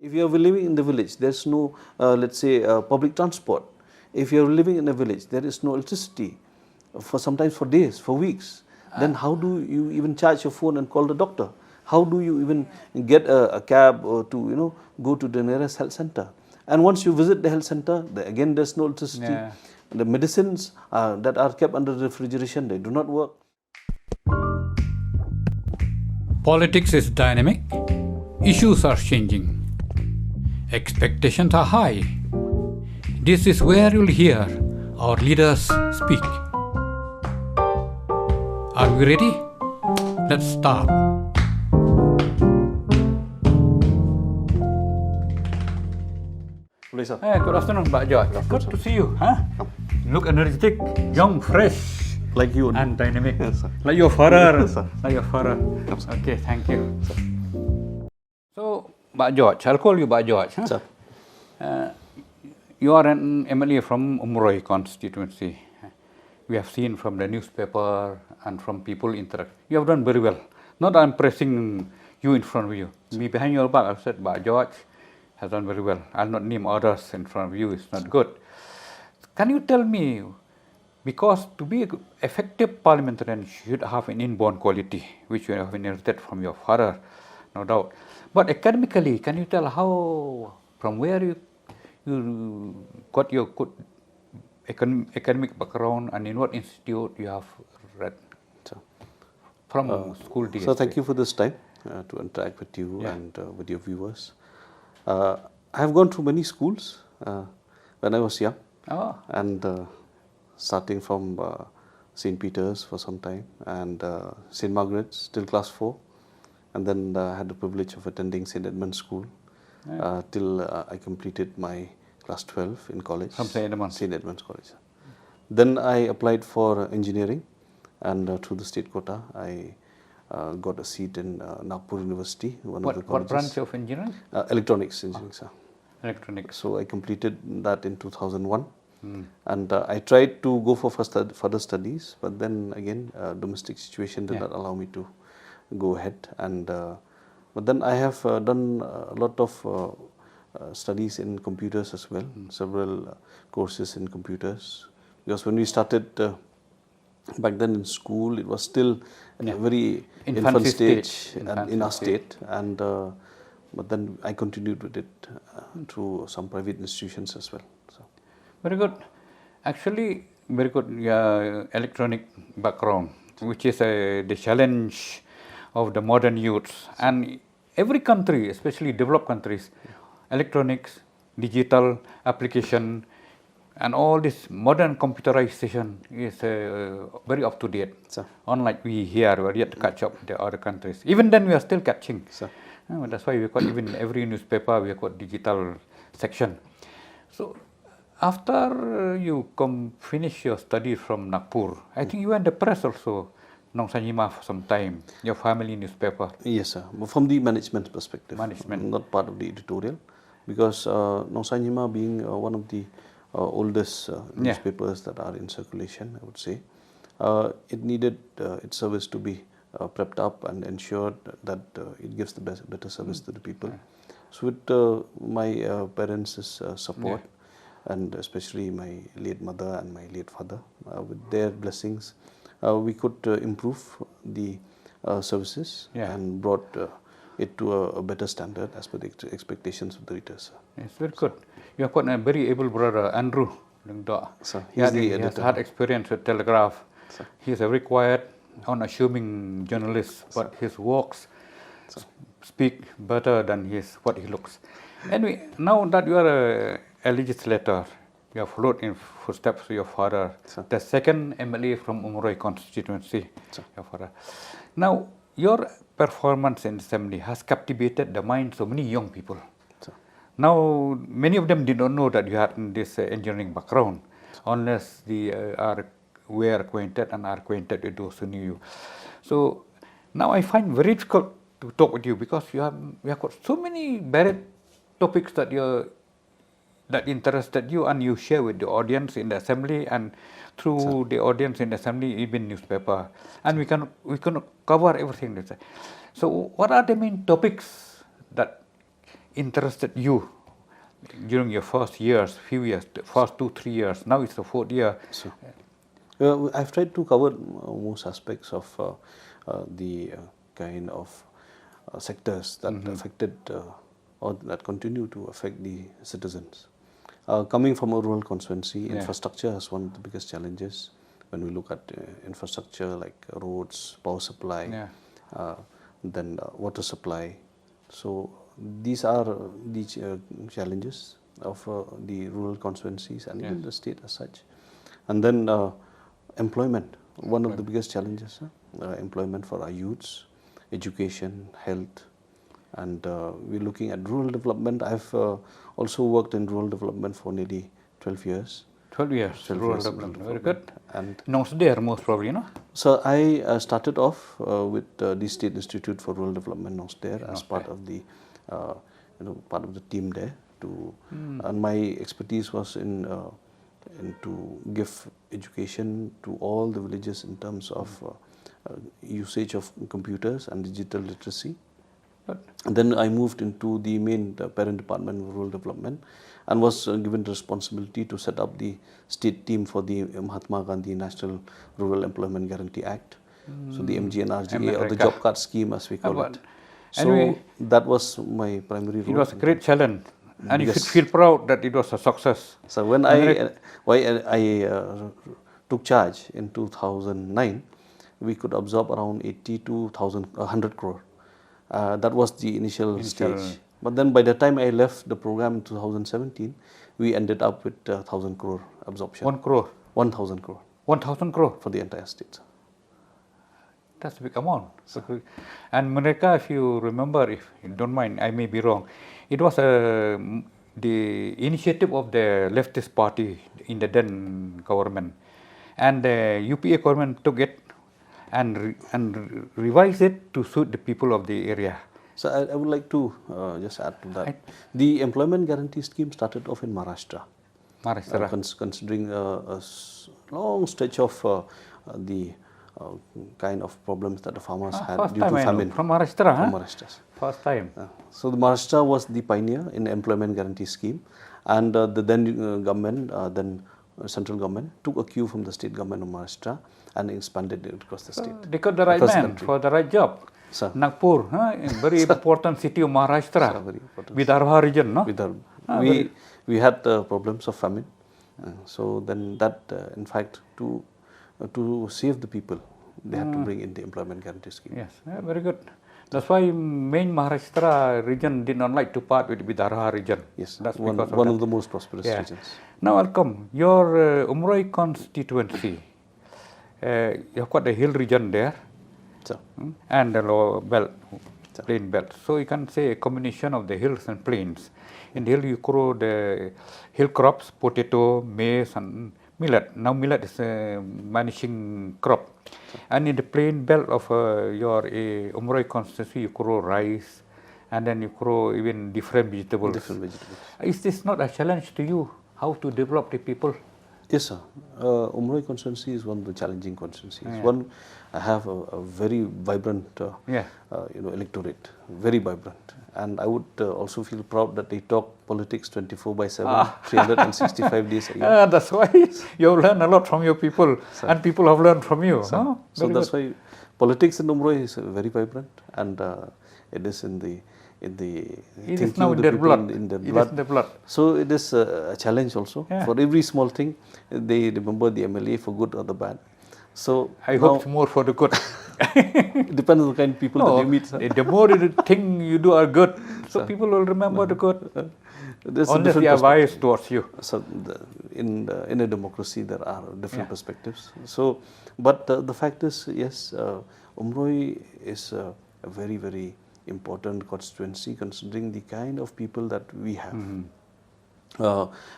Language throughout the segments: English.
If you are living in the village, there's no, let's say, public transport. If you are living in a village, there is no electricity for sometimes for days, for weeks. Then how do you even charge your phone and call the doctor? How do you even get a cab or to go to the nearest health center? And once you visit the health center, again there's no electricity. Yeah. The medicines that are kept under refrigeration, they do not work. Politics is dynamic. Issues are changing. Expectations are high. This is where you'll hear our leaders speak. Are we ready? Let's start. Hey, good afternoon, Pak George. Good to see you. Huh? Look energetic, young, fresh, Like you and dynamic. Yes, sir. Like your father. Yes, sir. Like your father. Yes, sir. Okay, thank you. So, Pak George, I'll call you Pak George. Huh? Sir. You are an MLA from Umroi constituency. We have seen from the newspaper and from people interact. You have done very well. Not I'm pressing you in front of you. Me behind your back, I've said, Pak George has done very well. I'll not name others in front of you. It's not good. Can you tell me, because to be an effective parliamentarian, you should have an inborn quality, which you have inherited from your father, no doubt. But academically, can you tell how, from where you got your good academic background and in what institute you have read? So, From school days. So thank you for this time to interact with you and with your viewers. I have gone through many schools when I was young, and starting from St. Peter's for some time and St. Margaret's till class 4, and then I had the privilege of attending St. Edmund's School till I completed my class 12 in college. From St. Edmund's? St. Edmund's College. Then I applied for engineering, and through the state quota I got a seat in Nagpur University, one of the colleges. What branch of engineering? Electronics engineering, sir. Electronics. So I completed that in 2001, and I tried to go for further studies, but then again domestic situation did not allow me to go ahead. And but then I have done a lot of studies in computers as well, several courses in computers, because when we started back then in school, it was still in a very infant stage in our state, and but then I continued with it through some private institutions as well. So. Very good. Actually, very good electronic background, which is the challenge of the modern youths. And every country, especially developed countries, electronics, digital application, and all this modern computerization is very up to date. Unlike we here, we are yet to catch up with the other countries. Even then, we are still catching. That's why we got even every newspaper we have got digital section. So after you finish your studies from Nagpur, I think you were in the press also, Nong Sanyima for some time, your family newspaper. Yes, sir. From the management perspective, not part of the editorial, because Nong Sanyima being one of the oldest newspapers that are in circulation, I would say, it needed its service to be prepped up and ensured that it gives the better service to the people. So with my parents' support, and especially my late mother and my late father, with their blessings, we could improve the services and brought it to a better standard as per the expectations of the readers. Yes, very good. You have got a very able brother, Andrew Lyngdoh. He has had experience with Telegraph. He is a very quiet, unassuming journalist, but his works speak better than what he looks. Anyway, now that you are a legislator, you have followed in footsteps of your father, the second MLA from Umroi constituency, your father. Now, your performance in assembly has captivated the minds of many young people. Now, many of them did not know that you had this engineering background, unless they were acquainted and are acquainted with those who knew you. So, now I find very difficult to talk with you because you have got so many varied topics that interested you and you share with the audience in the assembly and through the audience in the assembly, even newspaper. And we cannot cover everything. So, what are the main topics that interested you during your first years, few years, the first 2-3 years? Now it's the 4th year. So, I've tried to cover most aspects of the kind of sectors that affected or that continue to affect the citizens. Coming from a rural constituency, infrastructure is one of the biggest challenges when we look at infrastructure like roads, power supply, then water supply. So these are the challenges of the rural constituencies and even the state as such. And then employment, one of the biggest challenges, employment for our youths, education, health, and we're looking at rural development. I've also worked in rural development for nearly 12 years. 12 years, 12 rural years development, very development. good. And Not there most probably, no? so I started off with the State Institute for Rural Development, there as part of the part of the team there. And my expertise was in to give education to all the villages in terms of usage of computers and digital literacy. And then I moved into the main parent department of rural development and was given the responsibility to set up the state team for the Mahatma Gandhi National Rural Employment Guarantee Act. So the MGNRGA, or the job card scheme as we call it. So anyway, that was my primary role. It was a great challenge, and you should feel proud that it was a success. So when I took charge in 2009, we could absorb around 80 to 100 crore. That was the initial stage. But then by the time I left the program in 2017, we ended up with 1,000 crore absorption. 1 crore? 1,000 crore. 1,000 crore? For the entire state. That's a big amount. And mereka, if you remember, if you don't mind, I may be wrong, it was the initiative of the leftist party in the then government. And the UPA government took it and revised it to suit the people of the area. So I would like to just add to that. The employment guarantee scheme started off in Maharashtra. Considering a long stretch of the kind of problems that the farmers had due to famine. From Maharashtra, From Maharashtra. First time. So the Maharashtra was the pioneer in the employment guarantee scheme, and the then government, central government, took a cue from the state government of Maharashtra and expanded it across the state. They got the right man for the right job. Sir. Nagpur, very important city of Maharashtra, Vidarbha region, no? Vidarbha. We had problems of famine, so then that, in fact, to save the people, they had to bring in the employment guarantee scheme. Yes, very good. That's why main Maharashtra region did not like to part with Vidarbha region. Yes, that's one of the most prosperous regions. Now I'll come. Your Umroi constituency, you have got the hill region there, and the lower belt, plain belt. So you can say a combination of the hills and plains. In the hill you grow the hill crops, potato, maize and millet. Now millet is a vanishing crop. And in the plain belt of your Umroi constituency, you grow rice, and then you grow even different vegetables. Is this not a challenge to you, how to develop the people? Yes, sir. Umroi constituency is one of the challenging constituencies. One, I have a very vibrant, electorate, very vibrant, and I would also feel proud that they talk politics 24/7, 365 days a year. That's why you have learned a lot from your people, and people have learned from you. So that's why politics in Umroi is very vibrant, and it is in the it is now in their blood. It is in the blood. So it is a challenge also. For every small thing, they remember the MLA for good or the bad. So I hope more for the good. It depends on the kind of people that you meet. The more the thing you do are good, so people will remember the good. Unless they are biased towards you. So in a democracy, there are different perspectives. So, but the fact is, yes, Umroi is a very, very important constituency considering the kind of people that we have.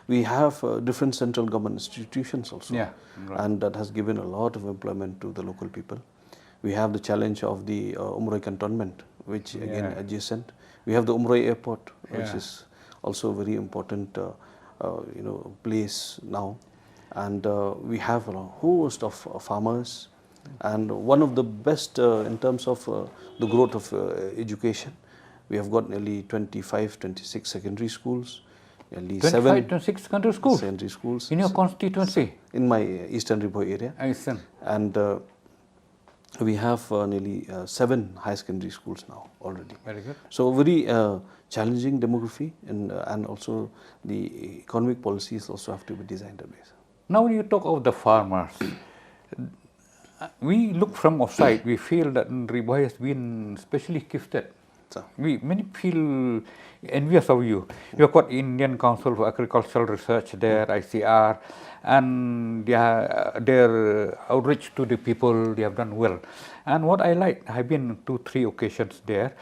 We have different central government institutions also, and that has given a lot of employment to the local people. We have the challenge of the Umroi cantonment, which again adjacent. We have the Umroi airport, which is also a very important place now, and we have a host of farmers. And one of the best in terms of the growth of education, We have got nearly 25, 26 secondary schools, nearly 25 to 6 secondary schools? Secondary schools. In your constituency? In my Eastern Lyngdoh area. Eastern. And we have nearly 7 high secondary schools now already. Very good. So very challenging demography, and also the economic policies also have to be designed that way. Now when you talk of the farmers, we look from outside, we feel that Lyngdoh has been specially gifted. Many feel envious of you. You have got Indian Council for Agricultural Research there, ICR, and their outreach to the people, they have done well. And what I like, I've been 2-3 occasions there,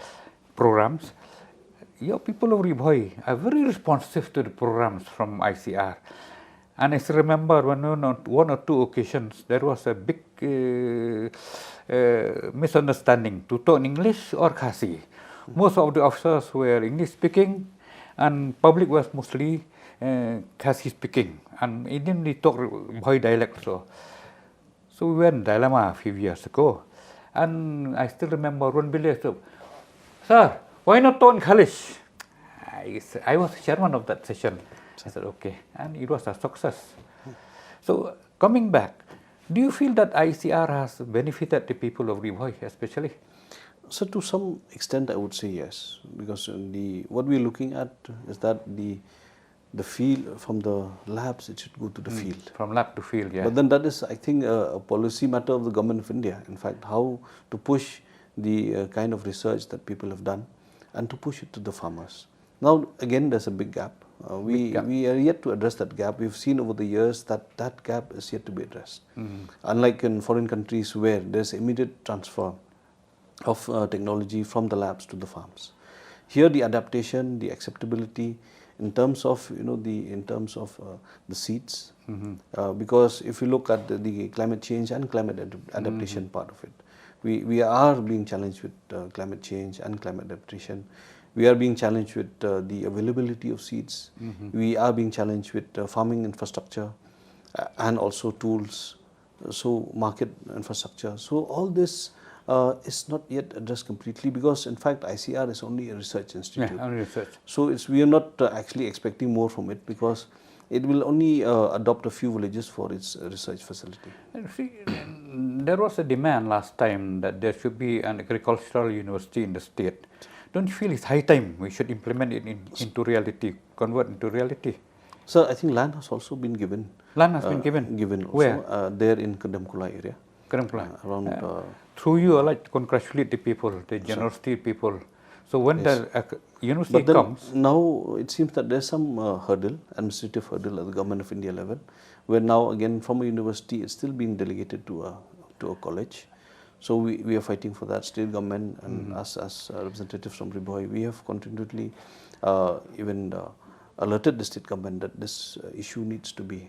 programs. Your people of Lyngdoh are very responsive to the programs from ICR. And I still remember when on 1 or 2 occasions there was a big misunderstanding to talk English or Khasi. Most of the officers were English speaking, and public was mostly Khasi speaking, and Indian they talk Bhoi dialect. So we were in dilemma a few years ago, and I still remember one village. Sir, why not talk in Khalish? I was chairman of that session. I said okay, and it was a success. So coming back, do you feel that ICR has benefited the people of Lyngdoh especially? So to some extent, I would say yes, because what we're looking at is that the field from the labs, it should go to the field. From lab to field, yeah. But then that is, I think, a policy matter of the government of India. In fact, how to push the kind of research that people have done and to push it to the farmers. Now, again, there's a big gap. We are yet to address that gap. We've seen over the years that that gap is yet to be addressed. Unlike in foreign countries where there's immediate transfer of technology from the labs to the farms. Here, the adaptation, the acceptability, in terms of the seeds, because if you look at the climate change and climate adaptation part of it, we are being challenged with climate change and climate adaptation. We are being challenged with the availability of seeds. We are being challenged with farming infrastructure and also tools, so market infrastructure. So all this is not yet addressed completely, because in fact ICR is only a research institute. Yeah, only research. So we are not actually expecting more from it, because it will only adopt a few villages for its research facility. See, there was a demand last time that there should be an agricultural university in the state. Don't you feel it's high time we should implement it into reality, convert into reality? So I think land has also been given. Land has been given? Given also. Where? There in Kadamkula area. Kadamkula. Around. Through you, I like to congratulate the people, the generosity people. So when the university but then comes... Now it seems that there's some hurdle, administrative hurdle at the Government of India level, where now again from a university it's still being delegated to a college. So we are fighting for that. State government and us as representatives from Lyngdoh, we have continually even alerted the state government that this issue needs to be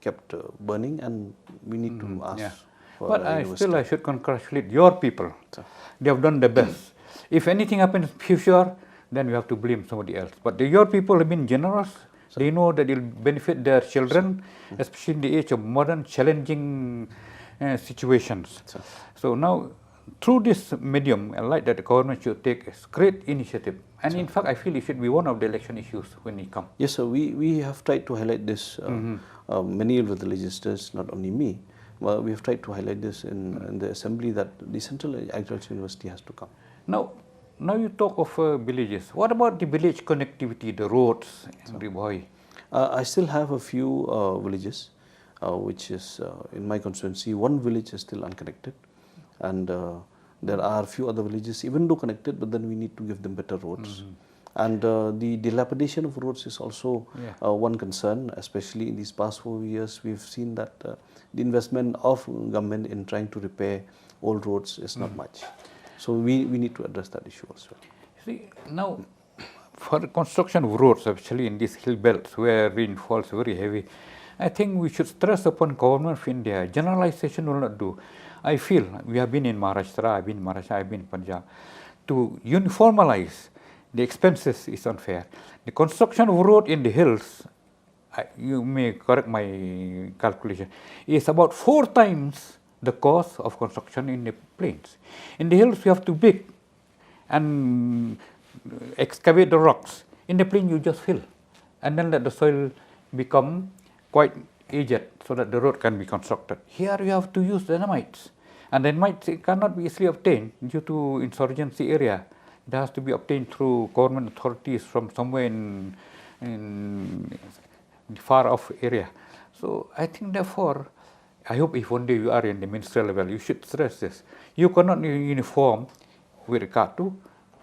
kept burning, and we need to ask for But a university. I should congratulate your people. They have done the best. If anything happens in future, then we have to blame somebody else. But your people have been generous. They know that it will benefit their children, especially in the age of modern challenging situations. So now, through this medium, I like that the government should take a great initiative. And in fact, I feel it should be one of the election issues when it comes. Yes, sir. We have tried to highlight this. Many of the legislators, not only me, well, we have tried to highlight this in the assembly, that the Central Agriculture University has to come. Now you talk of villages. What about the village connectivity, the roads in Lyngdoh? I still have a few villages, which is in my constituency. One village is still unconnected, and there are a few other villages, even though connected, but then we need to give them better roads. And the dilapidation of roads is also one concern, especially in these past 4 years. We've seen that the investment of government in trying to repair old roads is not much. So we need to address that issue also. See, now for the construction of roads, especially in these hill belts where rainfall is very heavy, I think we should stress upon Government of India. Generalization will not do. I feel we have been in Maharashtra, I've been in Maharashtra, I've been in Punjab. To uniformalize the expenses is unfair. The construction of road in the hills, you may correct my calculation, is about 4 times the cost of construction in the plains. In the hills, you have to dig and excavate the rocks. In the plain, you just fill, and then let the soil become quite aged so that the road can be constructed. Here you have to use dynamites, and dynamites cannot be easily obtained due to insurgency area. It has to be obtained through government authorities from somewhere in far off area. So I think therefore, I hope if one day you are in the ministerial level, you should stress this. You cannot be uniform with regard to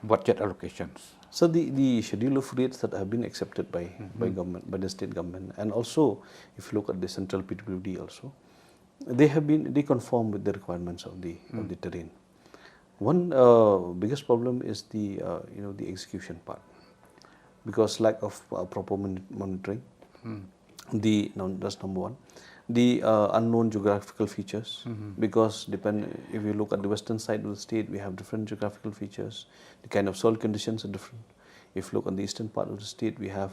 budget allocations. So the schedule of rates that have been accepted by government, by the state government, and also if you look at the central PWD also, they conform with the requirements of the terrain. One biggest problem is the the execution part, because lack of proper monitoring. That's number one. The unknown geographical features, because if you look at the western side of the state, we have different geographical features. The kind of soil conditions are different. If you look on the eastern part of the state, we have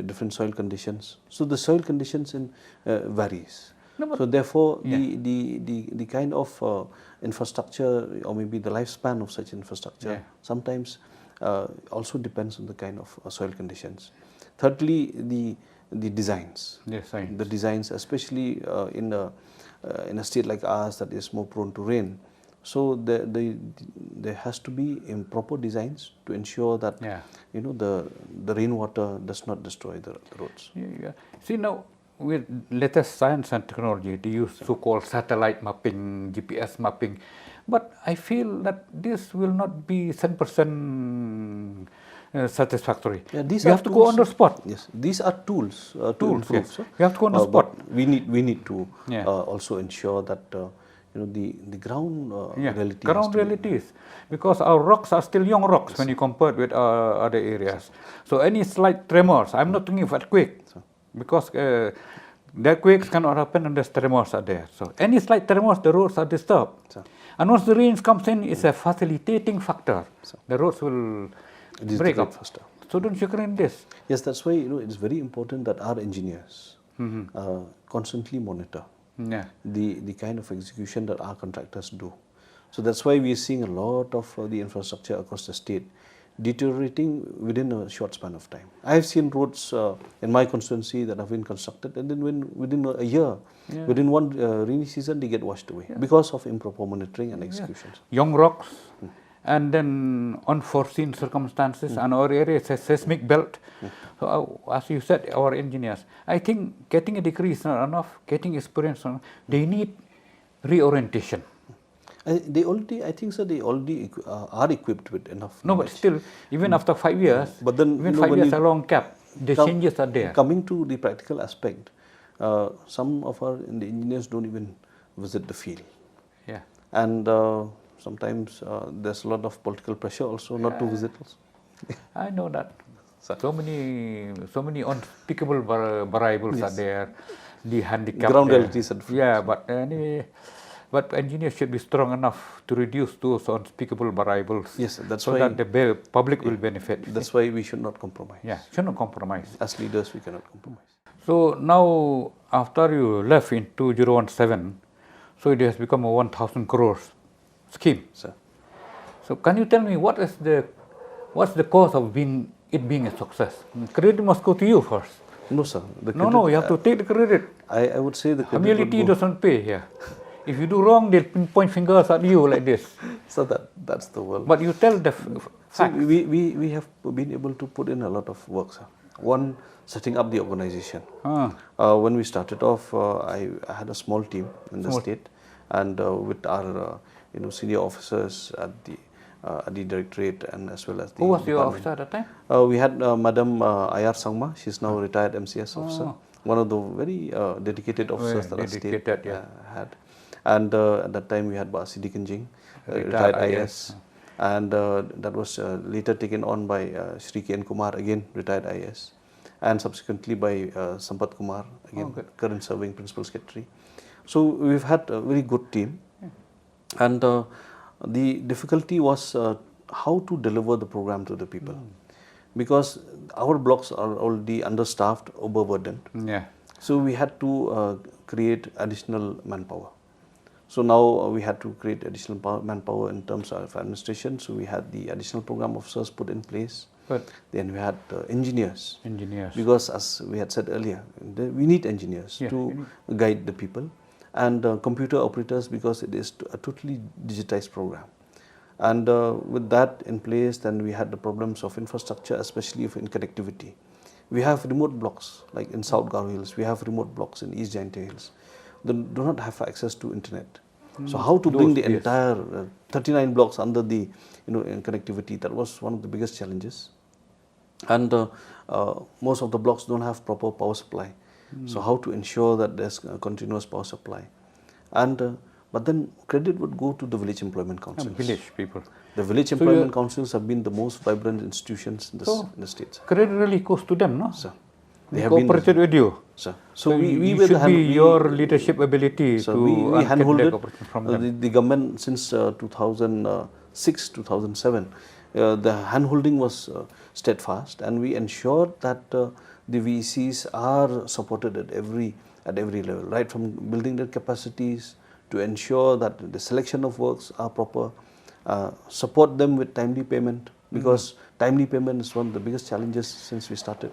different soil conditions. So the soil conditions varies. No, so therefore, the kind of infrastructure, or maybe the lifespan of such infrastructure, sometimes also depends on the kind of soil conditions. Thirdly, the designs. The designs, especially in a state like ours that is more prone to rain. So there has to be proper designs to ensure that the rainwater does not destroy the roads. See, now with latest science and technology, they use so-called satellite mapping, GPS mapping, but I feel that this will not be 100% satisfactory. You have to go on the spot. Yes, these are tools to improve. So you have to go on the spot. We need to also ensure that the ground realities, because our rocks are still young rocks when you compare with other areas. So any slight tremors, I'm not thinking of earthquake, because the earthquakes cannot happen unless tremors are there. So any slight tremors, the roads are disturbed. And once the rains comes in, it's a facilitating factor. The roads will break up faster. So don't you agree in this? Yes, that's why it's very important that our engineers constantly monitor the kind of execution that our contractors do. So that's why we are seeing a lot of the infrastructure across the state deteriorating within a short span of time. I have seen roads in my constituency that have been constructed, and then within a year, within one rainy season, they get washed away because of improper monitoring and executions. Young rocks, and then unforeseen circumstances, and our area is a seismic belt. So as you said, our engineers, I think getting a degree is not enough, getting experience, they need reorientation. I think so. They already are equipped with enough. No, but still, even after 5 years, but then even 5 years a long gap, the changes are there. Coming to the practical aspect, some of the engineers don't even visit the field. And sometimes there's a lot of political pressure also not to visit also. I know that. So many unspeakable variables are there. The handicap. Ground realities are different. Yeah, but anyway. But engineers should be strong enough to reduce those unspeakable variables. Yes, that's so why that the public will benefit. That's why we should not compromise. Should not compromise. As leaders, we cannot compromise. So now, after you left in 2017, so it has become a 1,000 crores scheme. So can you tell me what's the cause of being a success? Credit must go to you first. No, sir. No, you have to take the credit. I would say the credit humility doesn't pay here. If you do wrong, they'll point fingers at you like this. So that's the world. But you tell the facts. We have been able to put in a lot of work, sir. One, setting up the organization. When we started off, I had a small team in the state, and with our senior officers at the directorate, and as well as the Who was your officer at that time? We had Madam Ayar Sangma. She's now retired MCS officer. One of the very dedicated officers that our state had. And at that time we had Basi Dikanjing, retired IS, and that was later taken on by Shri K.N. Kumar, again retired IS, and subsequently by Sampat Kumar, again current serving Principal Secretary. So we've had a very good team, and the difficulty was how to deliver the program to the people, because our blocks are already understaffed, overburdened. So we had to create additional manpower. So now we had to create additional manpower in terms of administration. So we had the additional program officers put in place. But then we had engineers. Engineers. Because as we had said earlier, we need engineers to guide the people. And computer operators, because it is a totally digitized program. And with that in place, then we had the problems of infrastructure, especially in connectivity. We have remote blocks, like in South Garo Hills. We have remote blocks in East Jaintia Hills. They do not have access to internet. So how to bring the entire 39 blocks under the in connectivity? That was one of the biggest challenges. And most of the blocks don't have proper power supply. So how to ensure that there's a continuous power supply? And but then credit would go to the village employment councils. Village people. The village employment councils have been the most vibrant institutions in the states. Credit really goes to them, no? Sir. They have cooperated with you. Sir. So we should be your leadership ability to we handholded from them. The government since 2006, 2007. The handholding was steadfast, and we ensured that the VECs are supported at every level, right from building their capacities to ensure that the selection of works are proper, support them with timely payment, because timely payment is one of the biggest challenges since we started.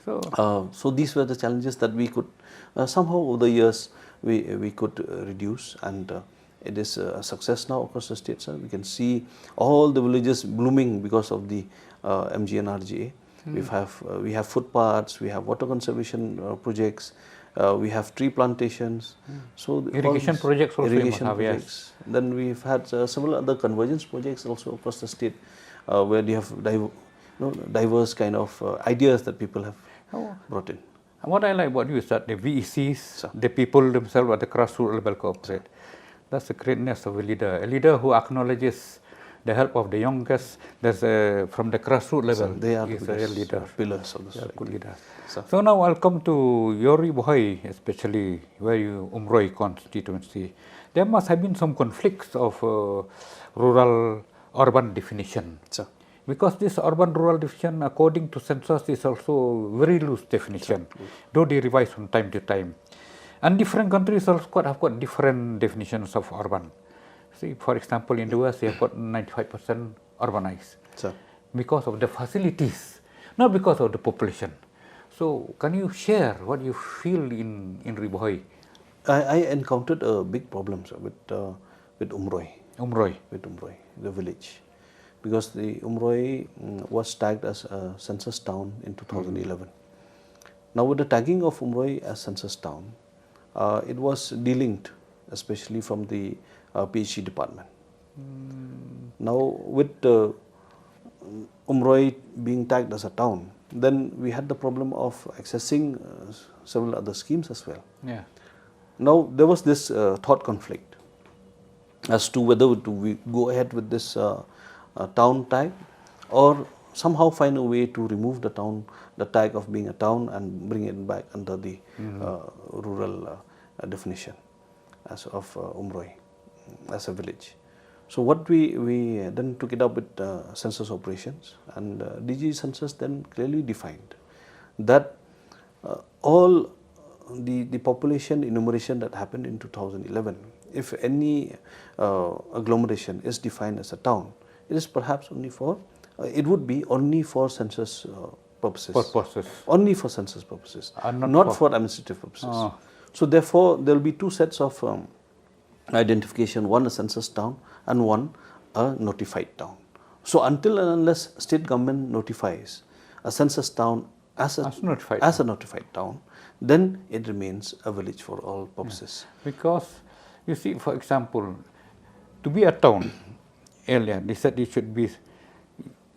So these were the challenges that we could somehow over the years we could reduce, and it is a success now across the state, sir. We can see all the villages blooming because of the MGNRGA. We have footpaths, we have water conservation projects, we have tree plantations. So irrigation projects also. Irrigation projects. Yes. Then we've had several other convergence projects also across the state, where you have diverse kind of ideas that people have brought in. What I like about you is that the VECs, the people themselves at the grassroots level cooperate. That's the greatness of a leader who acknowledges the help of the youngest. That's from the grassroots level. So they are the real leader, pillars of the society. Good leaders. So now I'll come to your Bohai, especially where you Umroi constituency. There must have been some conflicts of rural-urban definition. Sir. Because this urban-rural definition, according to census, is also very loose definition, though they revise from time to time. And different countries also have got different definitions of urban. See, for example, in the US, they have got 95% urbanized. Sir. Because of the facilities, not because of the population. So, can you share what you feel in Ribohoi? I encountered a big problem, sir, with Umroi. With Umroi, the village. Because the Umroi was tagged as a census town in 2011. Now with the tagging of Umroi as census town, it was delinked, especially from the PhD department. Now with Umroi being tagged as a town, then we had the problem of accessing several other schemes as well. Yeah. Now there was this thought conflict as to whether we go ahead with this town tag, or somehow find a way to remove the tag of being a town, and bring it back under the rural definition as of Umroi as a village. So what we then took it up with census operations, and DG census then clearly defined that all the population enumeration that happened in 2011, if any agglomeration is defined as a town, it is perhaps only for, it would be only for census purposes. Only for census purposes, not for administrative purposes. So therefore, there will be two sets of identification, one a census town and one a notified town. So until and unless state government notifies a census town as a notified town, then it remains a village for all purposes. Yeah. Because you see, for example, to be a town, earlier they said it should be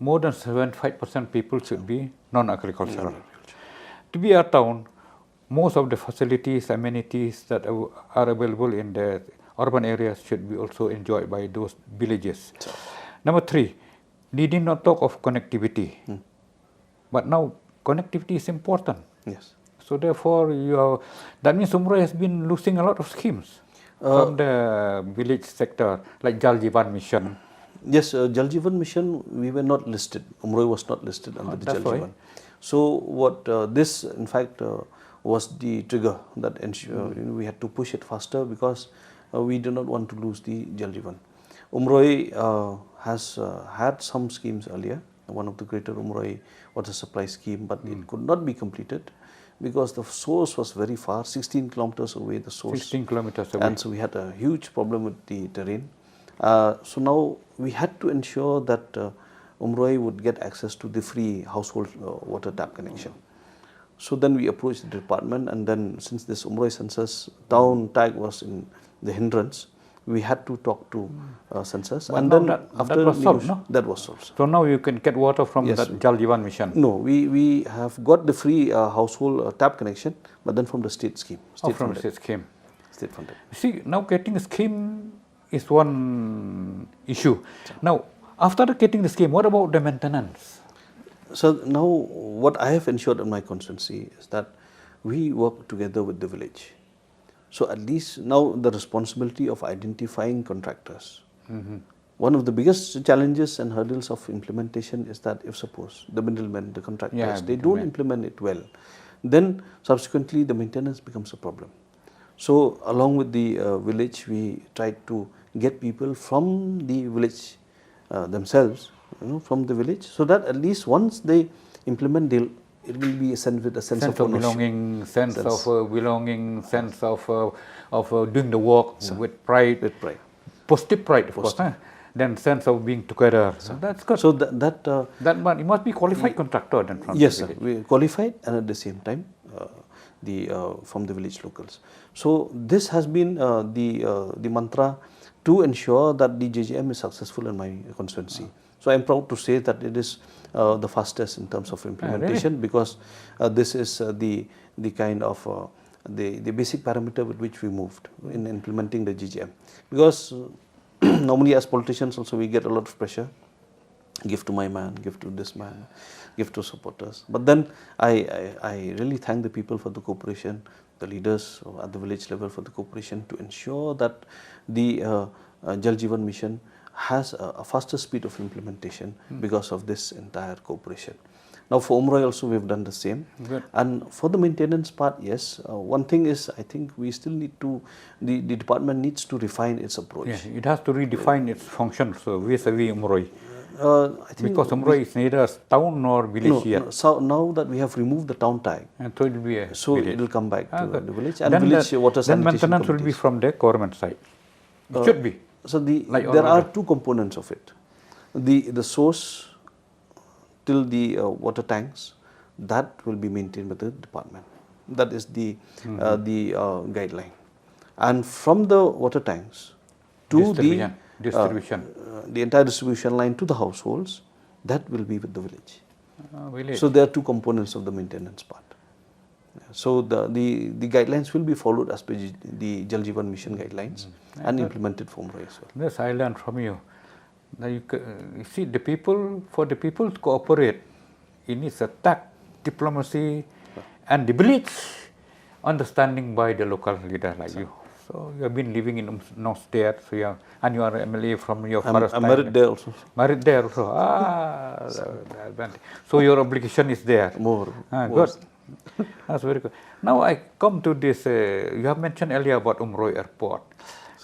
more than 75% people should be non-agricultural. To be a town, most of the facilities, amenities that are available in the urban areas should be also enjoyed by those villages. Number three, they did not talk of connectivity, but now connectivity is important. Yes. So therefore, that means Umroi has been losing a lot of schemes from the village sector, like Jal Jeevan Mission. Yes, Jal Jeevan Mission, we were not listed. Umroi was not listed under the Jal Jeevan. So what this, in fact, was the trigger that ensured we had to push it faster, because we do not want to lose the Jal Jeevan. Umroi has had some schemes earlier, one of the greater Umroi water supply scheme, but it could not be completed because the source was very far, 16 kilometers away the source. 16 kilometers away. And so we had a huge problem with the terrain. So now we had to ensure that Umroi would get access to the free household water tap connection. So then we approached the department, and then since this Umroi census town tag was in the hindrance, we had to talk to census. But and then that was solved, no? That was solved. So now you can get water from that Jal Jeevan mission? No, we have got the free household tap connection, but then from the state scheme. State from the state scheme. State funded. See, now getting a scheme is one issue. Now, after getting the scheme, what about the maintenance? So now what I have ensured in my constituency is that we work together with the village. So at least now the responsibility of identifying contractors. One of the biggest challenges and hurdles of implementation is that if suppose the middlemen, the contractors, they don't implement it well, then subsequently the maintenance becomes a problem. So along with the village, we tried to get people from the village themselves, from the village, so that at least once they implement, it will be a sense of belonging, sense of belonging, sense of doing the work with pride. With pride. Positive pride, of course. Then sense of being together. So that's good. So it must be qualified contractor then from yes, the village. Sir, we qualified, and at the same time from the village locals. So this has been the mantra to ensure that the JJM is successful in my constituency. So I am proud to say that it is the fastest in terms of implementation, really? Because this is the kind of the basic parameter with which we moved in implementing the JJM. Because normally as politicians also we get a lot of pressure. Give to my man, give to this man, give to supporters. But then I really thank the people for the cooperation, the leaders at the village level for the cooperation to ensure that the Jal Jeevan mission has a faster speed of implementation because of this entire cooperation. Now for Umroi also we have done the same. Good. And for the maintenance part, yes, one thing is I think we still need to, the department needs to refine its approach. Yeah, it has to redefine its function vis-a-vis Umroi. I think because Umroi is neither town nor village yet. No, so now that we have removed the town tag, and so it will be a village. It will come back to the village, and then village water sanitation. Then maintenance will be from the government side. It should be. So there are two components of it. The source till the water tanks, that will be maintained by the department. That is the guideline. And from the water tanks to the entire distribution line to the households, that will be with the village. So there are two components of the maintenance part. So the guidelines will be followed as per the Jal Jeevan mission guidelines and implemented for Umroi as well. Yes, I learned from you. Now you see, for the people to cooperate, it needs a tact, diplomacy, and the village understanding by the local leader like you. So you have been living in North there, so and you are MLA from your father's time. I'm married there also. Married there also. So your obligation is there. More. Good. That's very good. Now I come to this. You have mentioned earlier about Umroi Airport.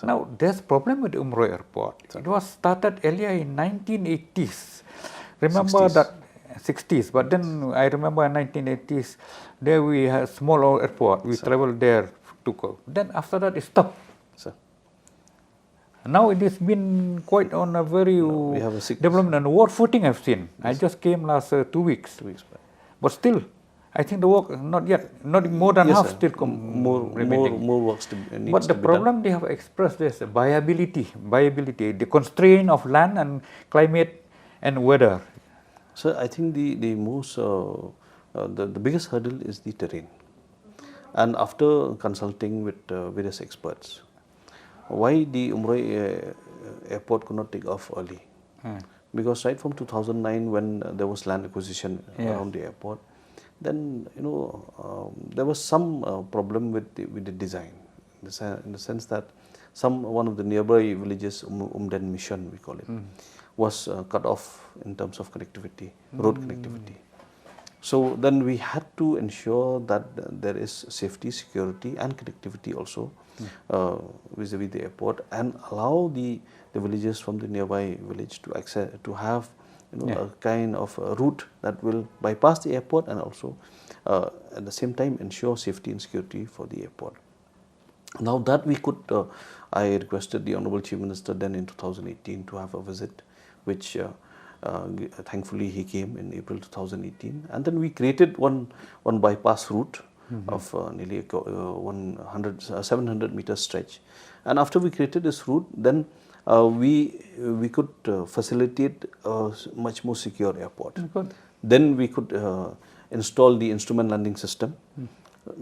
Now there's problem with Umroi Airport. It was started earlier in 1980s. Remember 60s. That 60s, but then I remember in 1980s there we had a small airport. We traveled there to go. Then after that it stopped. Now it has been quite on a very development and work footing I've seen. I just came last 2 weeks. 2 weeks back. But still, I think the work not yet, not more than half still more works needs to be done. But the problem they have expressed is viability, the constraint of land and climate and weather. So I think the most the biggest hurdle is the terrain. And after consulting with various experts, why the Umroi airport could not take off early? Because right from 2009, when there was land acquisition around the airport, then there was some problem with the design, in the sense that one of the nearby villages, Umden Mission we call it, was cut off in terms of connectivity, road connectivity. So then we had to ensure that there is safety, security and connectivity also vis-a-vis the airport, and allow the villagers from the nearby village to access, to have a kind of a route that will bypass the airport and also at the same time ensure safety and security for the airport. Now that we could, I requested the Honorable Chief Minister then in 2018 to have a visit, which thankfully he came in April 2018, and then we created one bypass route of nearly 700 meter stretch. And after we created this route, then we could facilitate a much more secure airport. Then we could install the instrument landing system,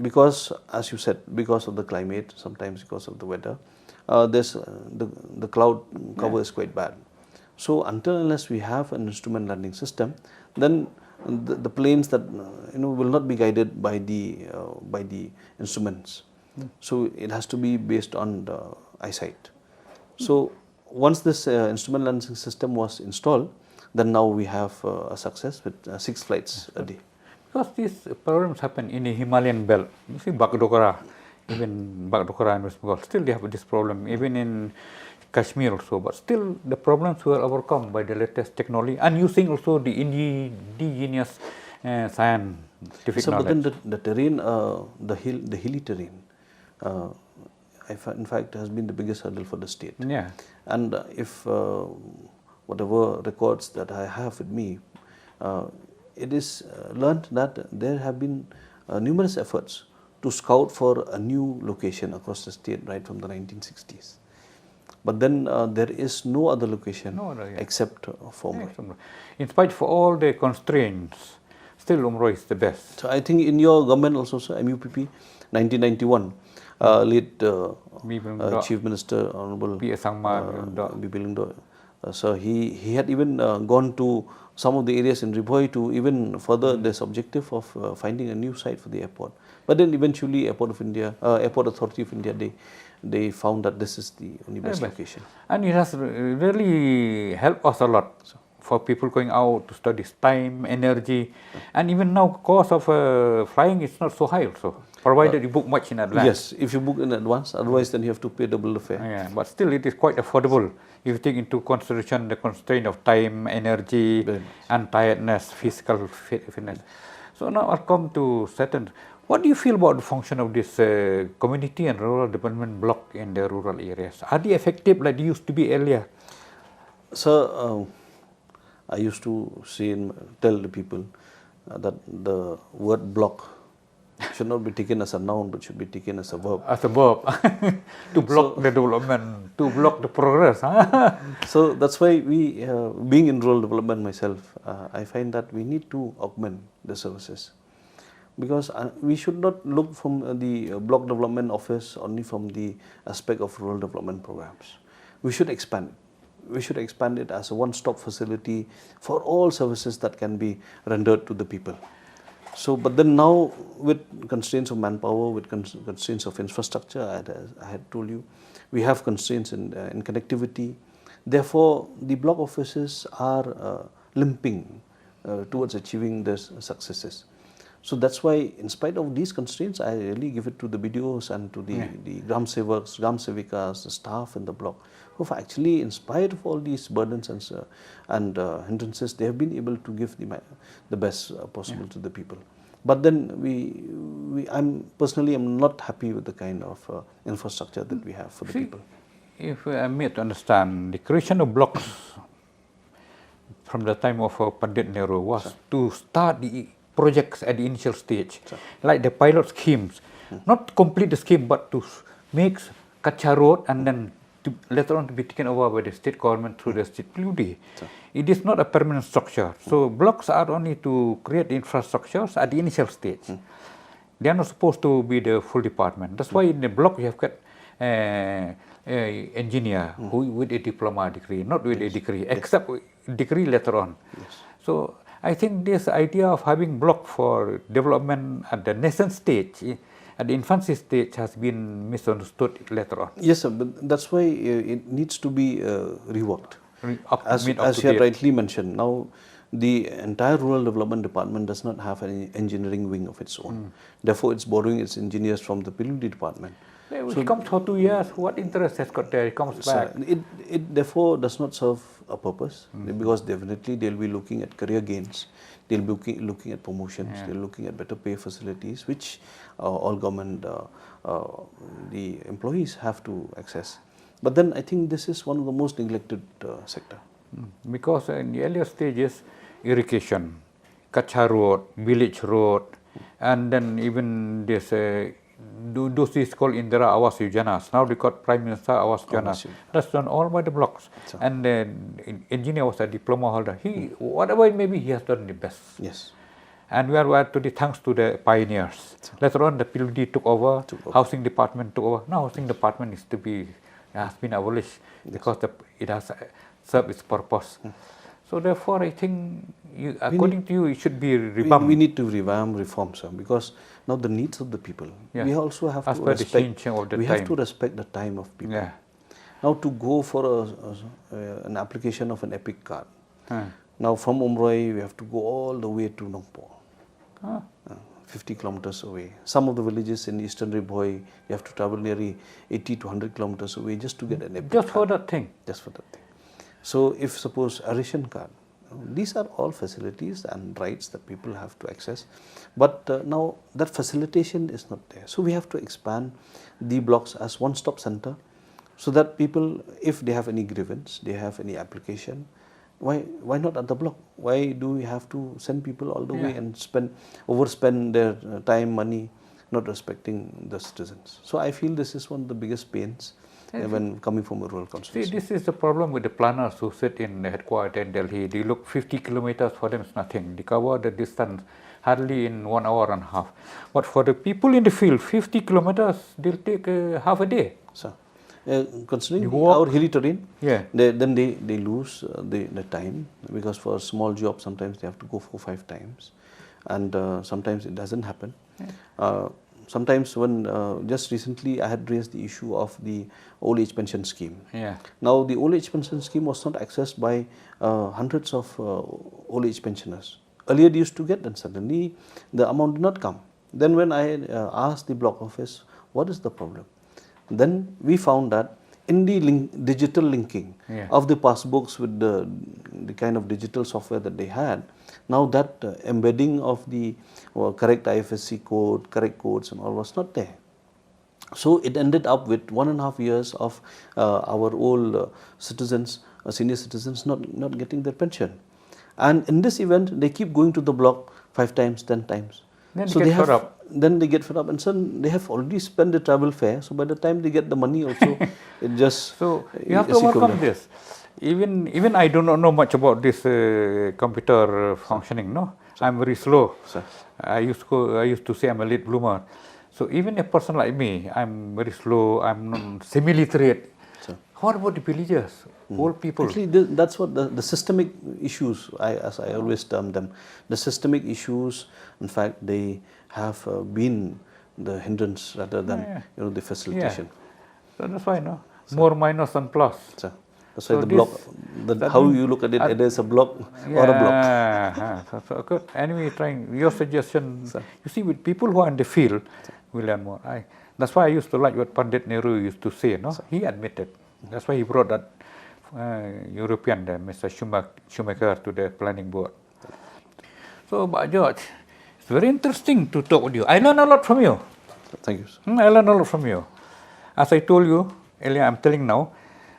because as you said, because of the climate, sometimes because of the weather, the cloud cover is quite bad. So until unless we have an instrument landing system, then the planes that will not be guided by the instruments. So it has to be based on the eyesight. So once this instrument landing system was installed, then now we have a success with 6 flights a day. Because these problems happen in the Himalayan belt. You see Bagdogra, even Bagdogra and West Bengal, still they have this problem, even in Kashmir also, but still the problems were overcome by the latest technology and using also the indigenous scientific knowledge. But then the terrain, the hilly terrain, in fact has been the biggest hurdle for the state. Yeah. And if whatever records that I have with me, it is learnt that there have been numerous efforts to scout for a new location across the state right from the 1960s. But then there is no other location except for Umroi. In spite of all the constraints, still Umroi is the best. So I think in your government also, sir, MUPP, 1991, late Chief Minister Honorable Lyngdoh, so he had even gone to some of the areas in Ribhoi to even further this objective of finding a new site for the airport. But then eventually Airport Authority of India, they found that this is the only best location. And it has really helped us a lot for people going out to study time, energy, and even now cost of flying is not so high also, provided you book much in advance. Yes, if you book in advance, otherwise then you have to pay double the fare. Yeah, but still it is quite affordable if you take into consideration the constraint of time, energy, and tiredness, physical fitness. So now I'll come to certain. What do you feel about the function of this community and rural development block in the rural areas? Are they effective like they used to be earlier? Sir, I used to say and tell the people that the word block should not be taken as a noun, but should be taken as a verb. As a verb, to block the development, to block the progress. So that's why we, being in rural development myself, I find that we need to augment the services. Because we should not look from the block development office only from the aspect of rural development programs. We should expand it. We should expand it as a one-stop facility for all services that can be rendered to the people. So, but then now with constraints of manpower, with constraints of infrastructure, I had told you, we have constraints in connectivity. Therefore, the block offices are limping towards achieving these successes. So that's why, in spite of these constraints, I really give it to the BDOs and to the Gram Sevaks, Gram Sevikas, the staff in the block, who have actually, in spite of all these burdens and hindrances, they have been able to give the best possible to the people. But then I'm personally not happy with the kind of infrastructure that we have for the people. If I may to understand, the creation of blocks from the time of Pandit Nehru was to start the projects at the initial stage, like the pilot schemes, not to complete the scheme, but to make Kacha Road and then later on to be taken over by the state government through the state PUD. It is not a permanent structure. So blocks are only to create infrastructures at the initial stage. They are not supposed to be the full department. That's why in the block you have got engineer who with a diploma degree, not with a degree, except degree later on. So I think this idea of having block for development at the nascent stage, at the infancy stage, has been misunderstood later on. Yes, sir, but that's why it needs to be reworked. As you have rightly mentioned, now the entire rural development department does not have any engineering wing of its own. Therefore, it's borrowing its engineers from the PWD department. It comes for 2 years. What interest has got there? It comes back. It therefore does not serve a purpose, because definitely they'll be looking at career gains, they'll be looking at promotions, they're looking at better pay facilities, which all government the employees have to access. But then I think this is one of the most neglected sector. Because in the earlier stages, irrigation, Kacha Road, Village Road, and then even this, those is called Indira Awas Yojanas. Now they got Prime Minister Awas Yojana. That's done all by the blocks. So. And the engineer was a diploma holder. He, whatever it may be, he has done the best. Yes. And we are to the thanks to the pioneers. So. Later on, the PWD took over, Housing Department took over. Now Housing Department is to be, has been abolished because it has served its purpose. So therefore, I think, according to you, it should be revamped. We need to revamp, reform, sir, because now the needs of the people. Yeah. We also have As to per the respect. change of the We time. have to respect the time of people. Yeah. Now to go for an application of an EPIC card. Now from Umroi we have to go all the way to Nongpor, 50 kilometers away. Some of the villages in Eastern Riboy, you have to travel nearly 80 to 100 kilometers away just to get an EPIC Just card. for that thing. Just for that thing. So if suppose a ration card, these are all facilities and rights that people have to access. But now that facilitation is not there. So we have to expand the blocks as one-stop center, so that people, if they have any grievance, they have any application, why not at the block? Why do we have to send people all the way and overspend their time, money, not respecting the citizens? So I feel this is one of the biggest pains when coming from a rural constituency. See, this is the problem with the planners who sit in the headquarters in Delhi. They look 50 kilometers, for them is nothing. They cover the distance hardly in 1 hour and a half. But for the people in the field, 50 kilometers, they'll take half a day. So, considering our hilly terrain, then they lose the time, because for a small job sometimes they have to go 4-5 times, and sometimes it doesn't happen. Sometimes when just recently I had raised the issue of the old age pension scheme. Now the old age pension scheme was not accessed by hundreds of old age pensioners. Earlier they used to get, and suddenly the amount did not come. Then when I asked the block office, what is the problem? Then we found that in the digital linking of the passbooks with the kind of digital software that they had, now that embedding of the correct IFSC code, correct codes and all was not there. So it ended up with 1.5 years of our old citizens, senior citizens not getting their pension. And in this event, they keep going to the block 5 times, 10 times. Then so they get fed up. Then they get fed up, and suddenly they have already spent the travel fare. So by the time they get the money also, it just so you have to overcome this. Even I do not know much about this computer functioning. No, I'm very slow. I used to say I'm a late bloomer. So even a person like me, I'm very slow. I'm semi-literate. What about the villagers, old people? Actually, that's what the systemic issues, as I always term them. The systemic issues, in fact, they have been the hindrance rather than the facilitation. So that's why more minus than plus. That's why the block, how you look at it, it is a block or a block. So good. Anyway, trying your suggestion. You see, with people who are in the field, we learn more. That's why I used to like what Pandit Nehru used to say. He admitted. That's why he brought that European, Mr. Schumacher, to the planning board. So, Pak George, it's very interesting to talk with you. I learned a lot from you. Thank you, sir. I learned a lot from you. As I told you earlier, I'm telling now,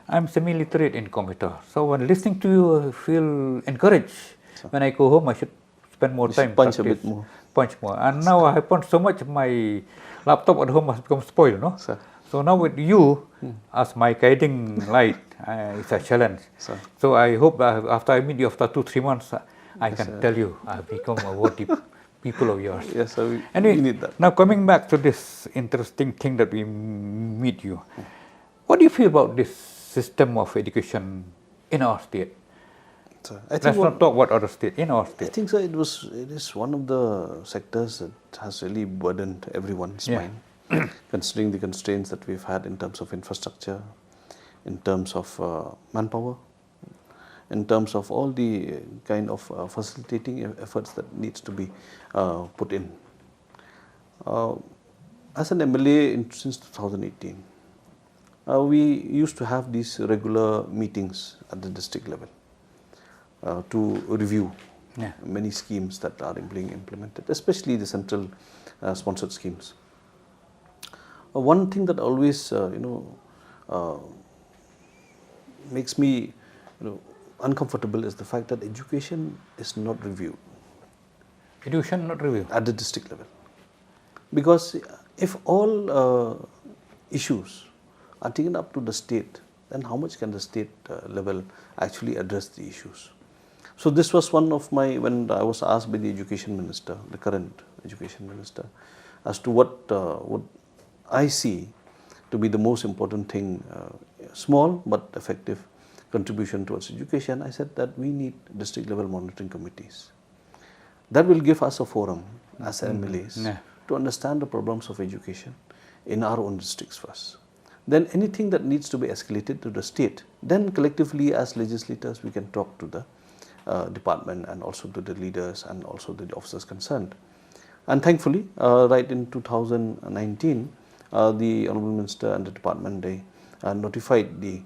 I'm semi-literate in computer. So when listening to you, I feel encouraged. When I go home, I should spend more time. Punch a bit more. Punch more. And now I have punched so much, my laptop at home has become spoiled, So now with you as my guiding light, it's a challenge. So I hope after I meet you after 2-3 months, I can tell you I've become a worthy people of yours. Yes, sir. Anyway, we need that. Now coming back to this interesting thing that we meet you, what do you feel about this system of education in our state? Let's not talk about other states, in our state. I think so. It is one of the sectors that has really burdened everyone's mind. Considering the constraints that we've had in terms of infrastructure, in terms of manpower, in terms of all the kind of facilitating efforts that needs to be put in. As an MLA since 2018, we used to have these regular meetings at the district level to review many schemes that are being implemented, especially the central sponsored schemes. One thing that always makes me uncomfortable is the fact that education is not reviewed. Education not reviewed at the district level, because if all issues are taken up to the state, then how much can the state level actually address the issues? So this was one of my, when I was asked by the education minister, the current education minister, as to what I see to be the most important thing, small but effective contribution towards education. I said that we need district level monitoring committees. That will give us a forum as MLAs to understand the problems of education in our own districts first. Then anything that needs to be escalated to the state, then collectively as legislators we can talk to the department and also to the leaders and also the officers concerned. And thankfully, right in 2019, the Honourable Minister and the department, they notified the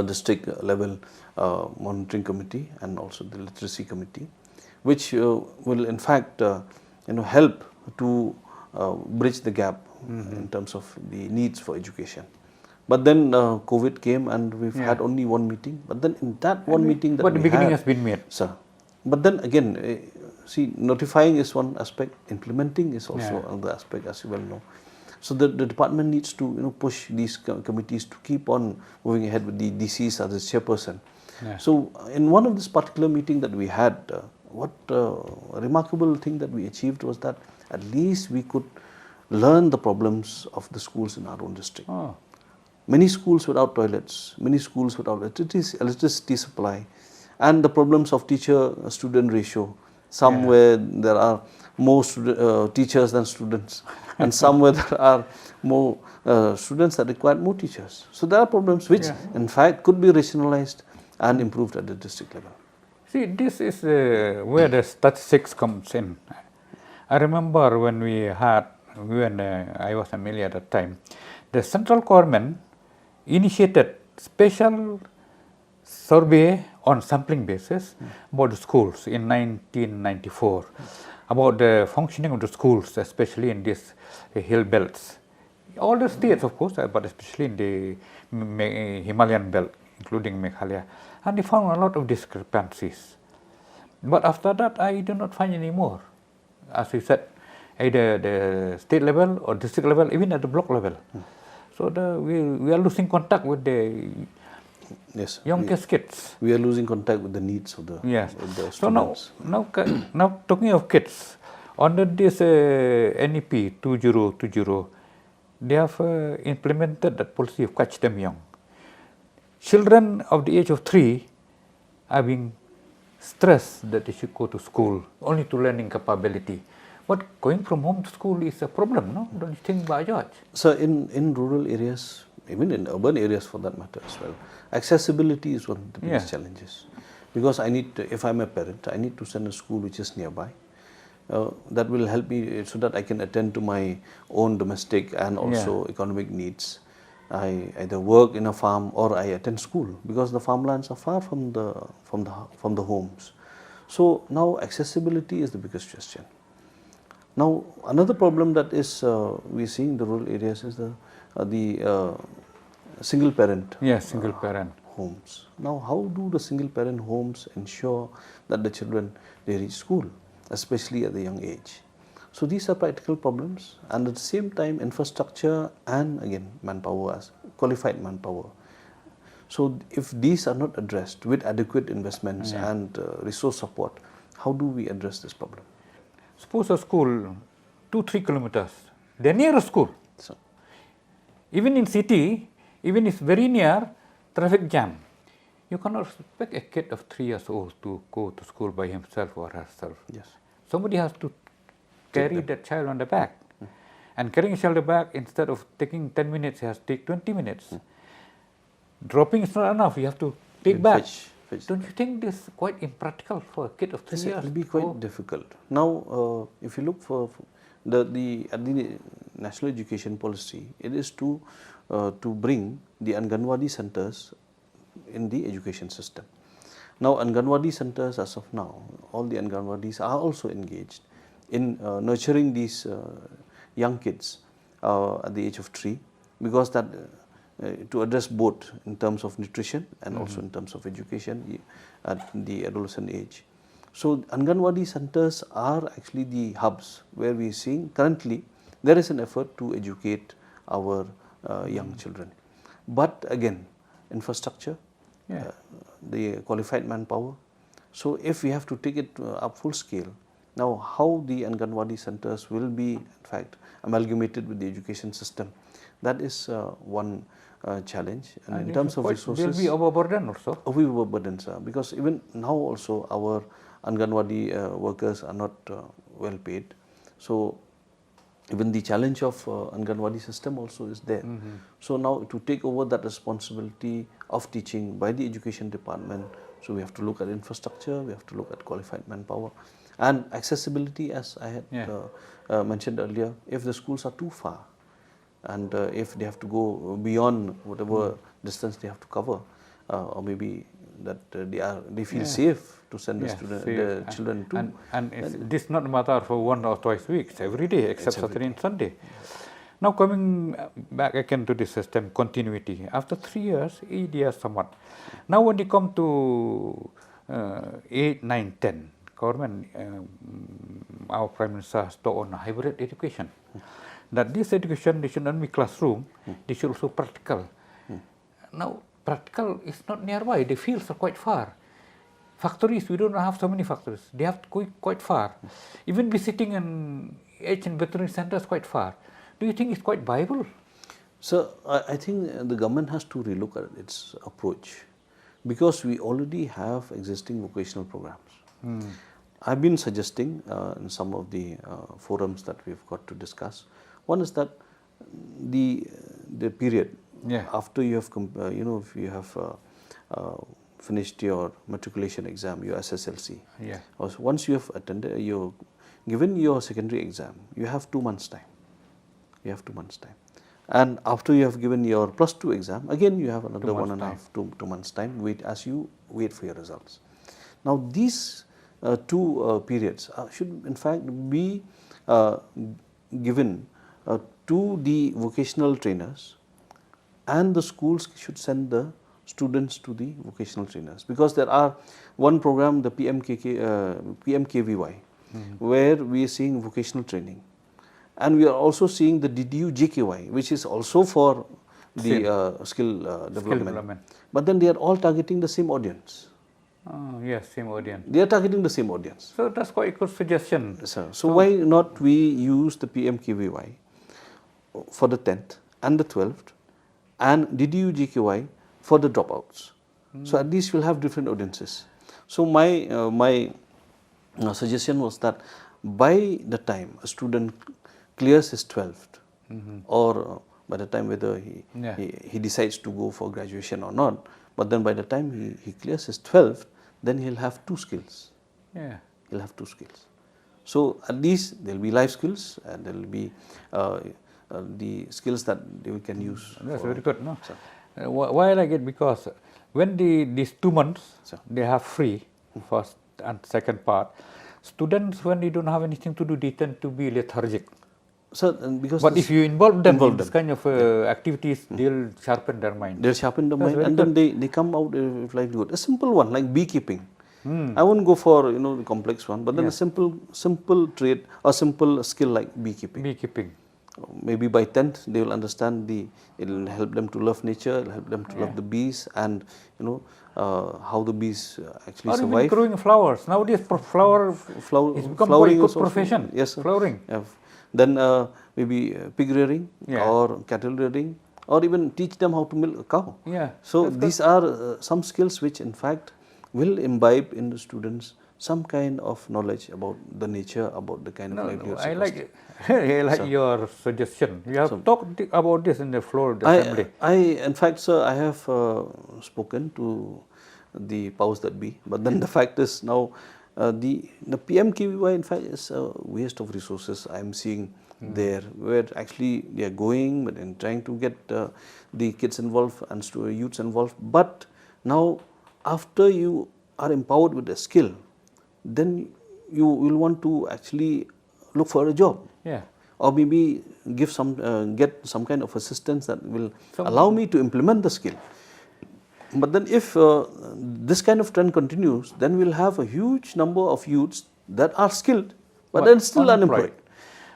district level monitoring committee and also the literacy committee, which will in fact help to bridge the gap in terms of the needs for education. But then COVID came and we've had only one meeting. But then in that one meeting that but the beginning has been made. Sir. But then again, see, notifying is one aspect, implementing is also another aspect, as you well know. So the department needs to push these committees to keep on moving ahead with the DCs as a chairperson. So in one of this particular meeting that we had, what remarkable thing that we achieved was that at least we could learn the problems of the schools in our own district. Many schools without toilets, many schools without electricity supply, and the problems of teacher-student ratio. Some where there are more teachers than students, and some where there are more students that require more teachers. So there are problems which in fact could be rationalized and improved at the district level. See, this is where the statistics comes in. I remember when I was MLA at that time, the central government initiated special survey on sampling basis about the schools in 1994, about the functioning of the schools, especially in these hill belts. All the states, of course, but especially in the Himalayan belt, including Meghalaya. And they found a lot of discrepancies. But after that, I do not find any more. As you said, either the state level or district level, even at the block level. So we are losing contact with the youngest kids. We are losing contact with the needs of the, of the students. So now talking of kids, under this NEP 2020, they have implemented that policy of catch them young. Children of the age of 3 are being stressed that they should go to school only to learning capability. But going from home to school is a problem, no? Don't you think, Pak George? So in rural areas, even in urban areas for that matter as well, accessibility is one of the biggest challenges. Because I need to, if I'm a parent, I need to send a school which is nearby. That will help me so that I can attend to my own domestic and also economic needs. I either work in a farm or I attend school because the farmlands are far from the homes. So now accessibility is the biggest question. Now another problem that is we see in the rural areas is the single parent homes. Now how do the single parent homes ensure that the children they reach school, especially at the young age? So these are practical problems, and at the same time infrastructure and again manpower, as qualified manpower. So if these are not addressed with adequate investments and resource support, how do we address this problem? Suppose a school 2-3 kilometers, they're near a school. So, even in city, even if very near, traffic jam. You cannot expect a kid of 3 years old to go to school by himself or herself. yes. Somebody has to carry that child on the back. And carrying a child on the back, instead of taking 10 minutes, he has to take 20 minutes. Dropping is not enough, you have to take back. Don't you think this is quite impractical for a kid of 3 years? It will be quite difficult. Now, if you look for the national education policy, it is to bring the Anganwadi centers in the education system. Now, Anganwadi centers, as of now, all the Anganwadis are also engaged in nurturing these young kids at the age of 3, because that to address both in terms of nutrition and also in terms of education at the adolescent age. So, Anganwadi centers are actually the hubs where we are seeing currently there is an effort to educate our young children. But again, infrastructure, the qualified manpower. So, if we have to take it up full scale, now how the Anganwadi centers will be in fact amalgamated with the education system, that is one challenge. And in terms of resources, will be overburdened also. We will overburden, sir, because even now also our Anganwadi workers are not well paid. So, even the challenge of Anganwadi system also is there. So, now to take over that responsibility of teaching by the education department, so we have to look at infrastructure, we have to look at qualified manpower and accessibility, as I had mentioned earlier. If the schools are too far and if they have to go beyond whatever distance they have to cover, or maybe that they feel safe to send the children to. And this not matter for 1 or 2 weeks, every day except Saturday and Sunday. Now coming back again to the system continuity, after 3 years, EDS somewhat. Now when you come to 8, 9, 10, government, our Prime Minister has taught on hybrid education. That this education, they should not be classroom, they should also practical. Now, practical is not nearby, the fields are quite far. Factories, we don't have so many factories, they have to go quite far. Even visiting an age and veterinary center is quite far. Do you think it's quite viable? So, I think the government has to relook at its approach, because we already have existing vocational programs. I've been suggesting in some of the forums that we've got to discuss. One is that the period after you have if you have finished your matriculation exam, your SSLC. Once you have attended, you given your secondary exam, you have 2 months time. You have 2 months time, and after you have given your +2 exam, again you have another 2 months time. As you wait for your results. Now these 2 periods should in fact be given to the vocational trainers, and the schools should send the students to the vocational trainers, because there are one program, the PMKVY, where we are seeing vocational training, and we are also seeing the DDU-JKY, which is also for the skill development. But then they are all targeting the same audience. Yes, same audience. They are targeting the same audience. So that's quite a good suggestion. So why not we use the PMKVY for the 10th and the 12th, and DDU-JKY for the dropouts? So at least we'll have different audiences. So my suggestion was that by the time a student clears his 12th, or by the time whether he decides to go for graduation or not, but then by the time he clears his 12th, then he'll have 2 skills. He'll have 2 skills. So at least there will be life skills, and there will be the skills that they can use. That's very good. No? Why I like it, because when these 2 months they have free, first and second part, students, when they don't have anything to do, they tend to be lethargic. So, but if you involve them in this kind of activities, they'll sharpen their mind. They'll sharpen their mind, and then they come out with livelihood. A simple one like beekeeping. I won't go for the complex one, but then a simple trade or simple skill like beekeeping. Maybe by 10th they will understand it will help them to love nature, it will help them to love the bees, and how the bees actually survive. Or even growing flowers. Nowadays flowering is become quite a good profession. Yes, sir. Flowering. Then maybe pig rearing or cattle rearing, or even teach them how to milk a cow. So these are some skills which in fact will imbibe in the students some kind of knowledge about the nature, about the kind of livelihoods. I like your suggestion. You have talked about this in the floor of the assembly. In fact, sir, I have spoken to the powers that be. But then the fact is now the PMKVY in fact is a waste of resources I'm seeing there, where actually they are going but then trying to get the kids involved and youths involved. But now after you are empowered with a skill, then you will want to actually look for a job. Yeah. Or maybe give get some kind of assistance that will allow me to implement the skill. But then if this kind of trend continues, then we'll have a huge number of youths that are skilled, but then still unemployed.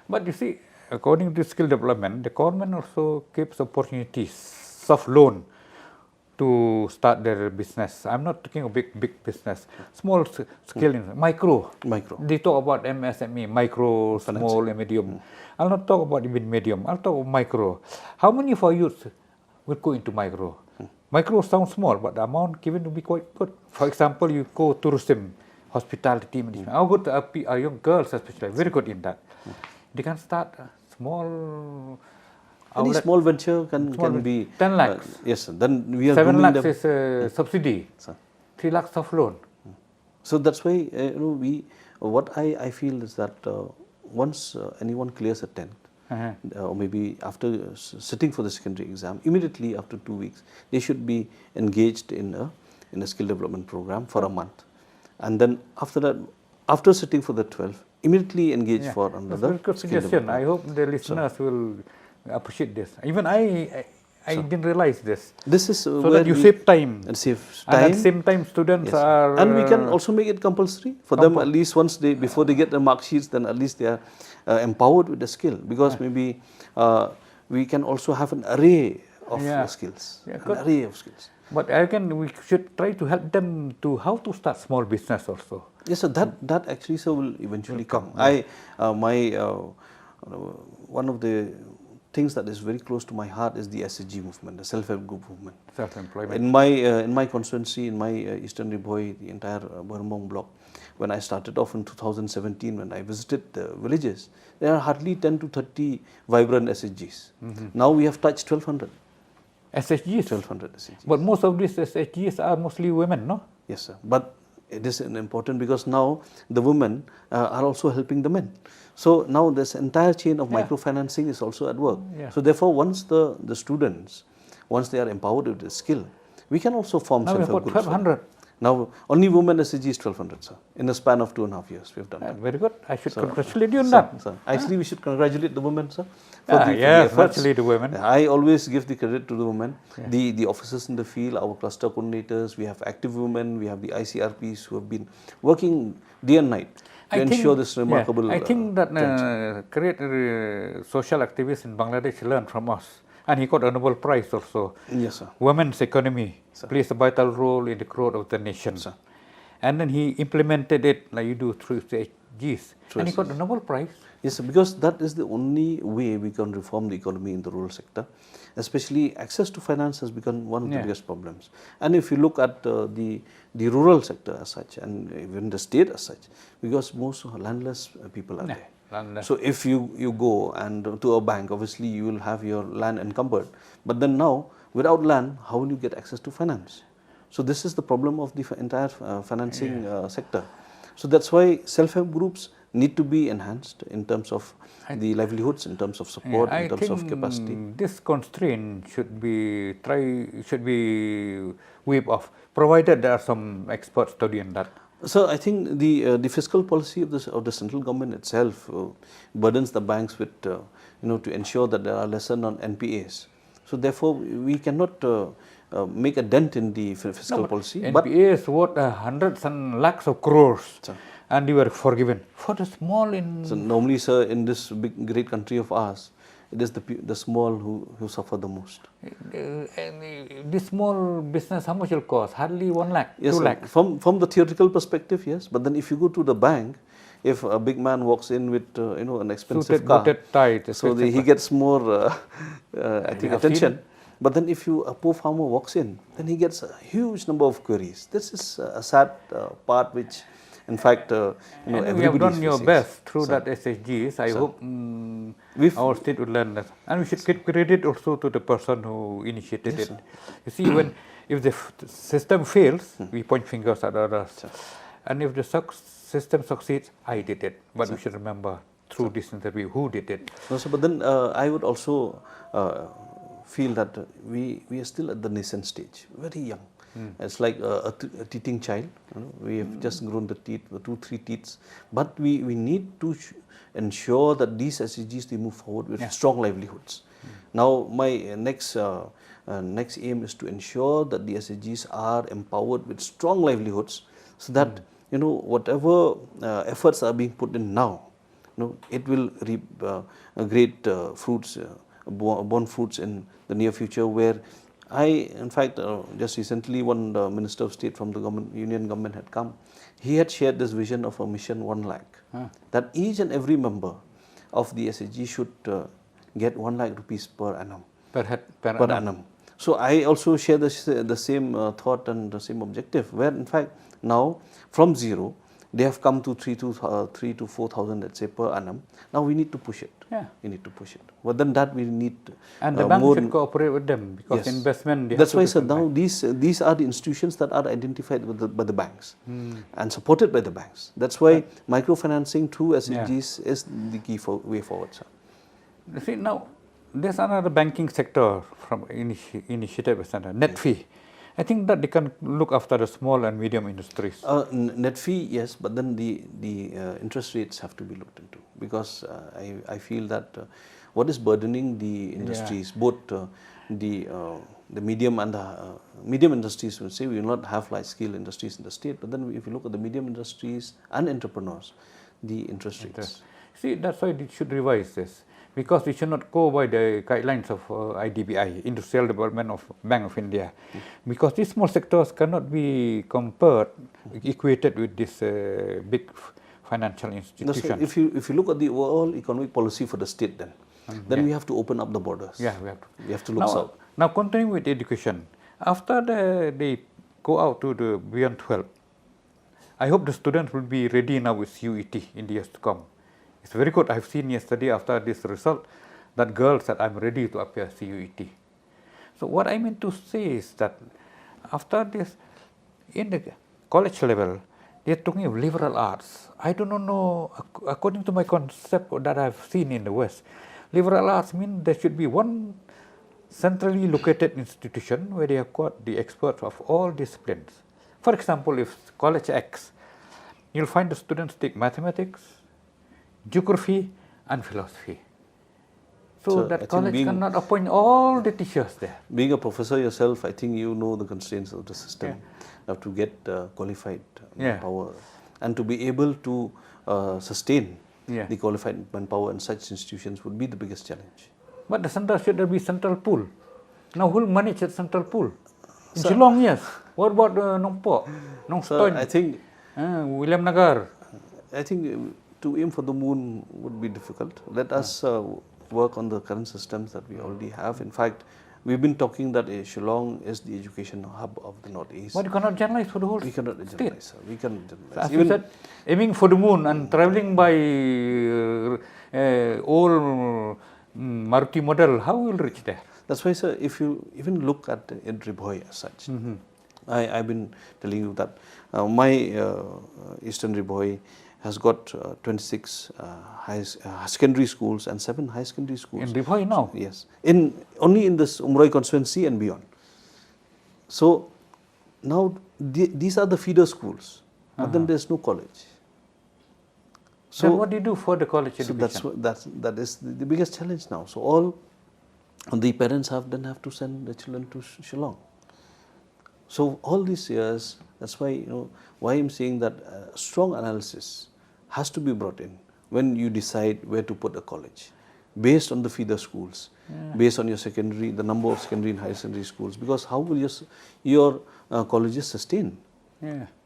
But you see, according to skill development, the government also gives opportunities, soft loan, to start their business. I'm not talking of big business, small scale, micro. They talk about MSME, micro, small and medium. I'll not talk about even medium, I'll talk about micro. How many of our youth will go into micro? Micro sounds small, but the amount given will be quite good. For example, you go tourism, hospitality management. How good are young girls especially, very good in that. They can start a small any small venture can be 10 lakhs. Yes, then we are 7 lakhs is a subsidy. 3 lakhs of loan. So that's why what I feel is that once anyone clears a 10th, or maybe after sitting for the secondary exam, immediately after 2 weeks, they should be engaged in a skill development program for a month, and then after that, after sitting for the 12th, immediately engage for another. That's a good suggestion. I hope the listeners will appreciate this. Even I didn't realize this. This is so that you save time. And save time. And at the same time, students are. And we can also make it compulsory for them. At least once before they get the mark sheets, then at least they are empowered with the skill. Because maybe we can also have an array of skills. An array of skills. But again, we should try to help them to how to start small business also. Yes, so that actually will eventually come. One of the things that is very close to my heart is the SHG movement, the self-help group movement. Self-employment. In my constituency, in my Eastern Lyngdoh, the entire Berembong block, when I started off in 2017, when I visited the villages, there are hardly 10 to 30 vibrant SHGs. Now we have touched 1,200. SHGs? 1,200 SHGs. But most of these SHGs are mostly women, no? Yes, sir. But it is important because now the women are also helping the men. So now this entire chain of microfinancing is also at work. So therefore, once the students, once they are empowered with the skill, we can also form self-help groups. 1,200. Now only women SHG is 1,200, sir. In a span of 2.5 years, we have done that. Very good. I should congratulate you on that. Sir, actually, we should congratulate the women, sir. Especially the women. I always give the credit to the women, the officers in the field, our cluster coordinators. We have active women. We have the ICRPs who have been working day and night to ensure this remarkable. I think that great social activists in Bangladesh learned from us. And he got a Nobel Prize also. Yes, sir. Women's economy plays a vital role in the growth of the nation. Sir. And then he implemented it like you do through SHGs. And he got a Nobel Prize. Yes, sir, because that is the only way we can reform the economy in the rural sector. Especially access to finance has become one of the biggest problems. And if you look at the rural sector as such, and even the state as such, because most landless people are there. So if you go and to a bank, obviously you will have your land encumbered. But then now, without land, how will you get access to finance? So this is the problem of the entire financing sector. So that's why self-help groups need to be enhanced in terms of the livelihoods, in terms of support, in terms of capacity. This constraint should be waived off, provided there are some experts studying that. So I think the fiscal policy of the central government itself burdens the banks with to ensure that there are lesser non-NPAs. So therefore we cannot make a dent in the fiscal policy. NPAs worth hundreds and lakhs of crores, and you were forgiven for the small. So normally, sir, in this great country of ours, it is the small who suffer the most. This small business, how much will cost? Hardly 1 lakh, yes, 2 lakhs. From the theoretical perspective, yes. But then if you go to the bank, if a big man walks in with an expensive car, so he gets more I think attention. But then if a poor farmer walks in, then he gets a huge number of queries. This is a sad part which, in fact, everybody have done your best through that SHGs. I hope our state would learn that. And we should give credit also to the person who initiated it. You see, if the system fails, we point fingers at others. And if the system succeeds, I did it. But we should remember through this interview who did it. No, sir, but then I would also feel that we are still at the nascent stage, very young. It's like a teething child. We have just grown the teeth, 2-3 teeth. But we need to ensure that these SDGs they move forward with strong livelihoods. Now, my next aim is to ensure that the SDGs are empowered with strong livelihoods, so that whatever efforts are being put in now, it will reap great fruits, born fruits in the near future. Where in fact, just recently, one Minister of State from the Union government had come. He had shared this vision of a mission 1 lakh, that each and every member of the SAG should get 1 lakh rupees per annum. Per annum. So I also share the same thought and the same objective, where in fact now from zero, they have come to 3,000 to 4,000, let's say, per annum. Now we need to push it. We need to push it. But then that we need and the bank should cooperate with them, because investment. That's why, sir, now these are the institutions that are identified by the banks and supported by the banks. That's why microfinancing through SDGs is the key way forward, sir. You see, now there's another banking sector from initiative, net fee. I think that they can look after the small and medium industries. Net fee, yes, but then the interest rates have to be looked into, because I feel that what is burdening the industries, both the medium and the medium industries, will say we will not have large scale industries in the state, but then if you look at the medium industries and entrepreneurs, the interest rates. See, that's why they should revise this, because we should not go by the guidelines of IDBI, Industrial Development of Bank of India, because these small sectors cannot be compared, equated with this big financial institution. If you look at the overall economic policy for the state, then we have to open up the borders. Yeah, we have to look south. Now, continuing with education, after they go out to the beyond 12, I hope the students will be ready now with CUET in the years to come. It's very good. I've seen yesterday after this result that girl said, I'm ready to appear CUET. So what I mean to say is that after this, in the college level, they're talking of liberal arts. I do not know, according to my concept that I've seen in the West, liberal arts means there should be one centrally located institution where they have got the experts of all disciplines. For example, if college X, you'll find the students take mathematics, geography and philosophy. So that college cannot appoint all the teachers there. Being a professor yourself, I think you know the constraints of the system. You have to get qualified manpower, and to be able to sustain the qualified manpower in such institutions would be the biggest challenge. But the center should there be central pool. Now who will manage that central pool? In Geelong, yes. What about Nong Po, Nong Stoin? I think William Nagar. I think to aim for the moon would be difficult. Let us work on the current systems that we already have. In fact, we've been talking that Shillong is the education hub of the Northeast. But you cannot generalize for the whole state. We cannot generalize, sir. We cannot generalize. As you said, aiming for the moon and traveling by old Maruti model, how will reach there? That's why, sir, if you even look at Ribhoy as such, I've been telling you that my Eastern Ribhoy has got 26 secondary schools and 7 high secondary schools. In Ribhoy now? Yes. Only in this Umroi constituency and beyond. So now these are the feeder schools, but then there's no college. So what do you do for the college education? So that is the biggest challenge now. So all the parents have to send their children to Shillong. So all these years, that's why why I'm saying that strong analysis has to be brought in when you decide where to put a college, based on the feeder schools, based on your secondary, the number of secondary and higher secondary schools. Because how will your colleges sustain?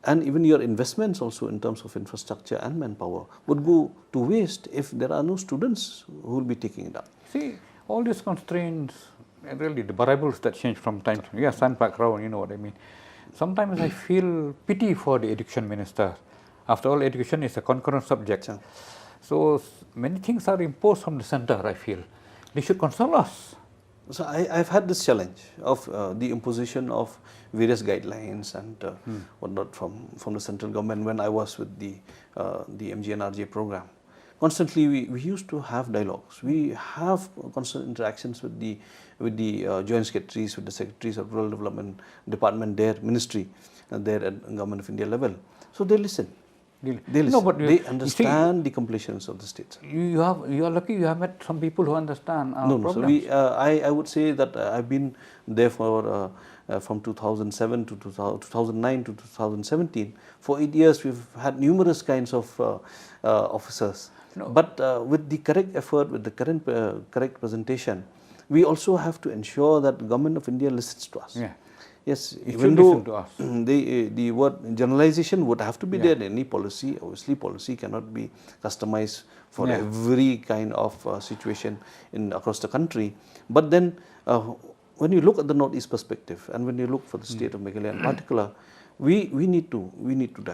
And even your investments also in terms of infrastructure and manpower would go to waste if there are no students who will be taking it up. See, all these constraints, really the variables that change from time to time. Yeah, sun background, you know what I mean. Sometimes I feel pity for the education minister. After all, education is a concurrent subject. So many things are imposed from the center, I feel. They should console us. So I've had this challenge of the imposition of various guidelines and whatnot from the central government when I was with the MGNRJ program. Constantly we used to have dialogues. We have constant interactions with the joint secretaries, with the secretaries of rural development department, their ministry, there at Government of India level. So they listen. They listen. No, but they understand the completions of the states. You are lucky. You have met some people who understand our problems. So I would say that I've been there for from 2007 to 2009 to 2017. For 8 years, we've had numerous kinds of officers. No. But with the correct effort, with the correct presentation, we also have to ensure that the Government of India listens to us. Yeah. Yes, even though to us. The word generalization would have to be there in any policy. Obviously, policy cannot be customized for every kind of situation across the country. But then, when you look at the Northeast perspective, and when you look for the state of Meghalaya in particular, we need to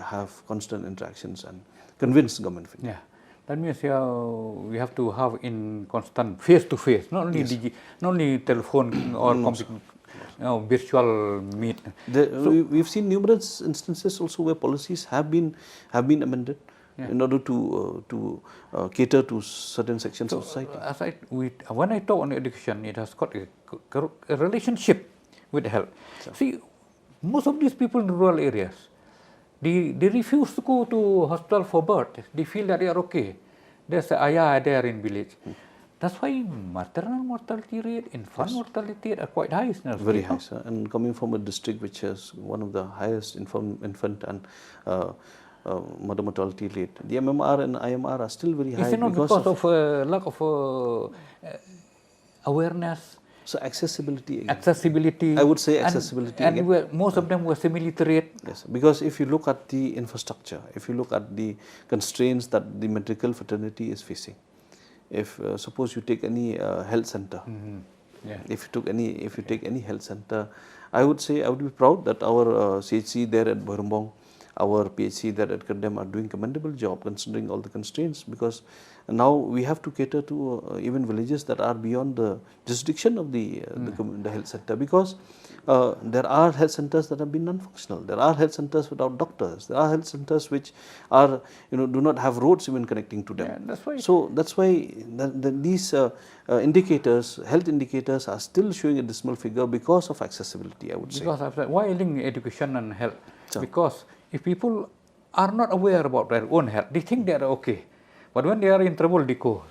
have constant interactions and convince the Government of India. Yeah. That means we have to have in constant face-to-face, not only not only telephone or virtual meet. We've seen numerous instances also where policies have been amended in order to cater to certain sections of society. When I talk on education, it has got a relationship with health. See, most of these people in rural areas, they refuse to go to hospital for birth. They feel that they are okay. There's a ayah there in village. That's why maternal mortality rate, infant mortality rate are quite high. Very high, sir. And coming from a district which has one of the highest infant and mother mortality rate, the MMR and IMR are still very high. Is it not because of lack of awareness? So accessibility again. Accessibility. I would say accessibility and most of them were semi-literate. Yes, because if you look at the infrastructure, if you look at the constraints that the matrical fraternity is facing, if suppose you take any health center, if you take any health center, I would say I would be proud that our CHC there at Bharumbong, our PHC there at Kardem are doing commendable job considering all the constraints, because now we have to cater to even villages that are beyond the jurisdiction of the health center, because there are health centers that have been non-functional. There are health centers without doctors. There are health centers which are do not have roads even connecting to them. Yeah, that's why. So that's why these indicators, health indicators, are still showing a dismal figure because of accessibility, I would say. Because of that, why link education and health? Because if people are not aware about their own health, they think they are okay. But when they are in trouble, they go.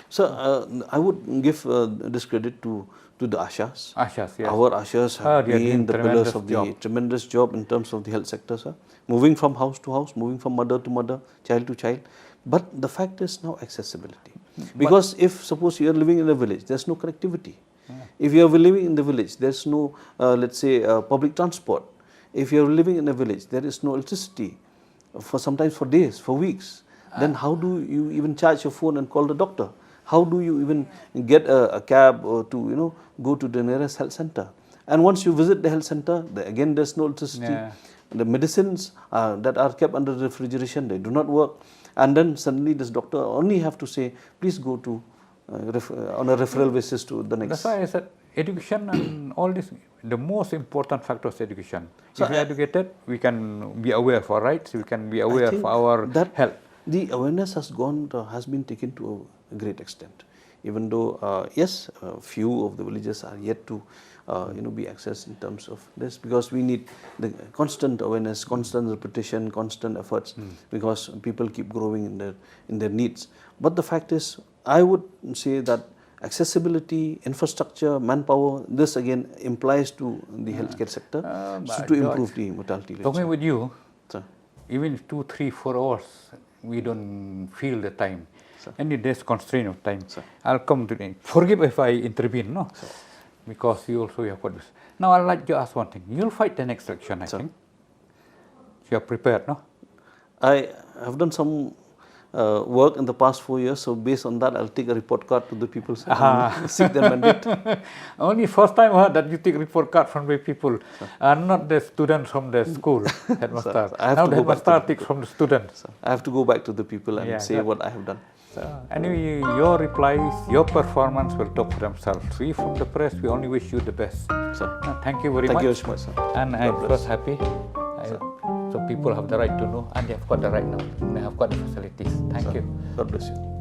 So I would give this credit to the Ashas. Ashas, yes. Our Ashas have been the pillars of the tremendous job in terms of the health sector, sir. Moving from house to house, moving from mother to mother, child to child. But the fact is now accessibility. Because if suppose you are living in a village, there's no connectivity. If you are living in the village, there's no, let's say, public transport. If you are living in a village, there is no electricity for sometimes for days, for weeks. Then how do you even charge your phone and call the doctor? How do you even get a cab or to go to the nearest health center? And once you visit the health center, again there's no electricity. The medicines that are kept under refrigeration, they do not work. And then suddenly this doctor only have to say, please go to on a referral basis to the next. That's why I said education and all this. The most important factor is education. So if we are educated, we can be aware of our rights. We can be aware of our health. The awareness has been taken to a great extent, even though yes, few of the villages are yet to be accessed in terms of this, because we need the constant awareness, constant repetition, constant efforts, because people keep growing in their needs. But the fact is, I would say that accessibility, infrastructure, manpower, this again implies to the healthcare sector to improve the mortality rate. Talking with you, even 2, 3, 4 hours, we don't feel the time. And there's constraint of time. I'll come to it. Forgive if I intervene, no? Because you also have got this. Now I'd like to ask one thing. You'll fight the next election, I think. You are prepared, no? I have done some work in the past 4 years. So based on that, I'll take a report card to the people and seek their mandate. Only first time I heard that you take report card from the people, not the students from the school, headmaster. Now the headmaster takes from the students. I have to go back to the people and say what I have done. Anyway, your replies, your performance will talk for themselves. We from the press, we only wish you the best. Thank you very much. Thank you very much, sir. And I was happy. So people have the right to know, and they have got the right now. They have got the facilities. Thank you. God bless you.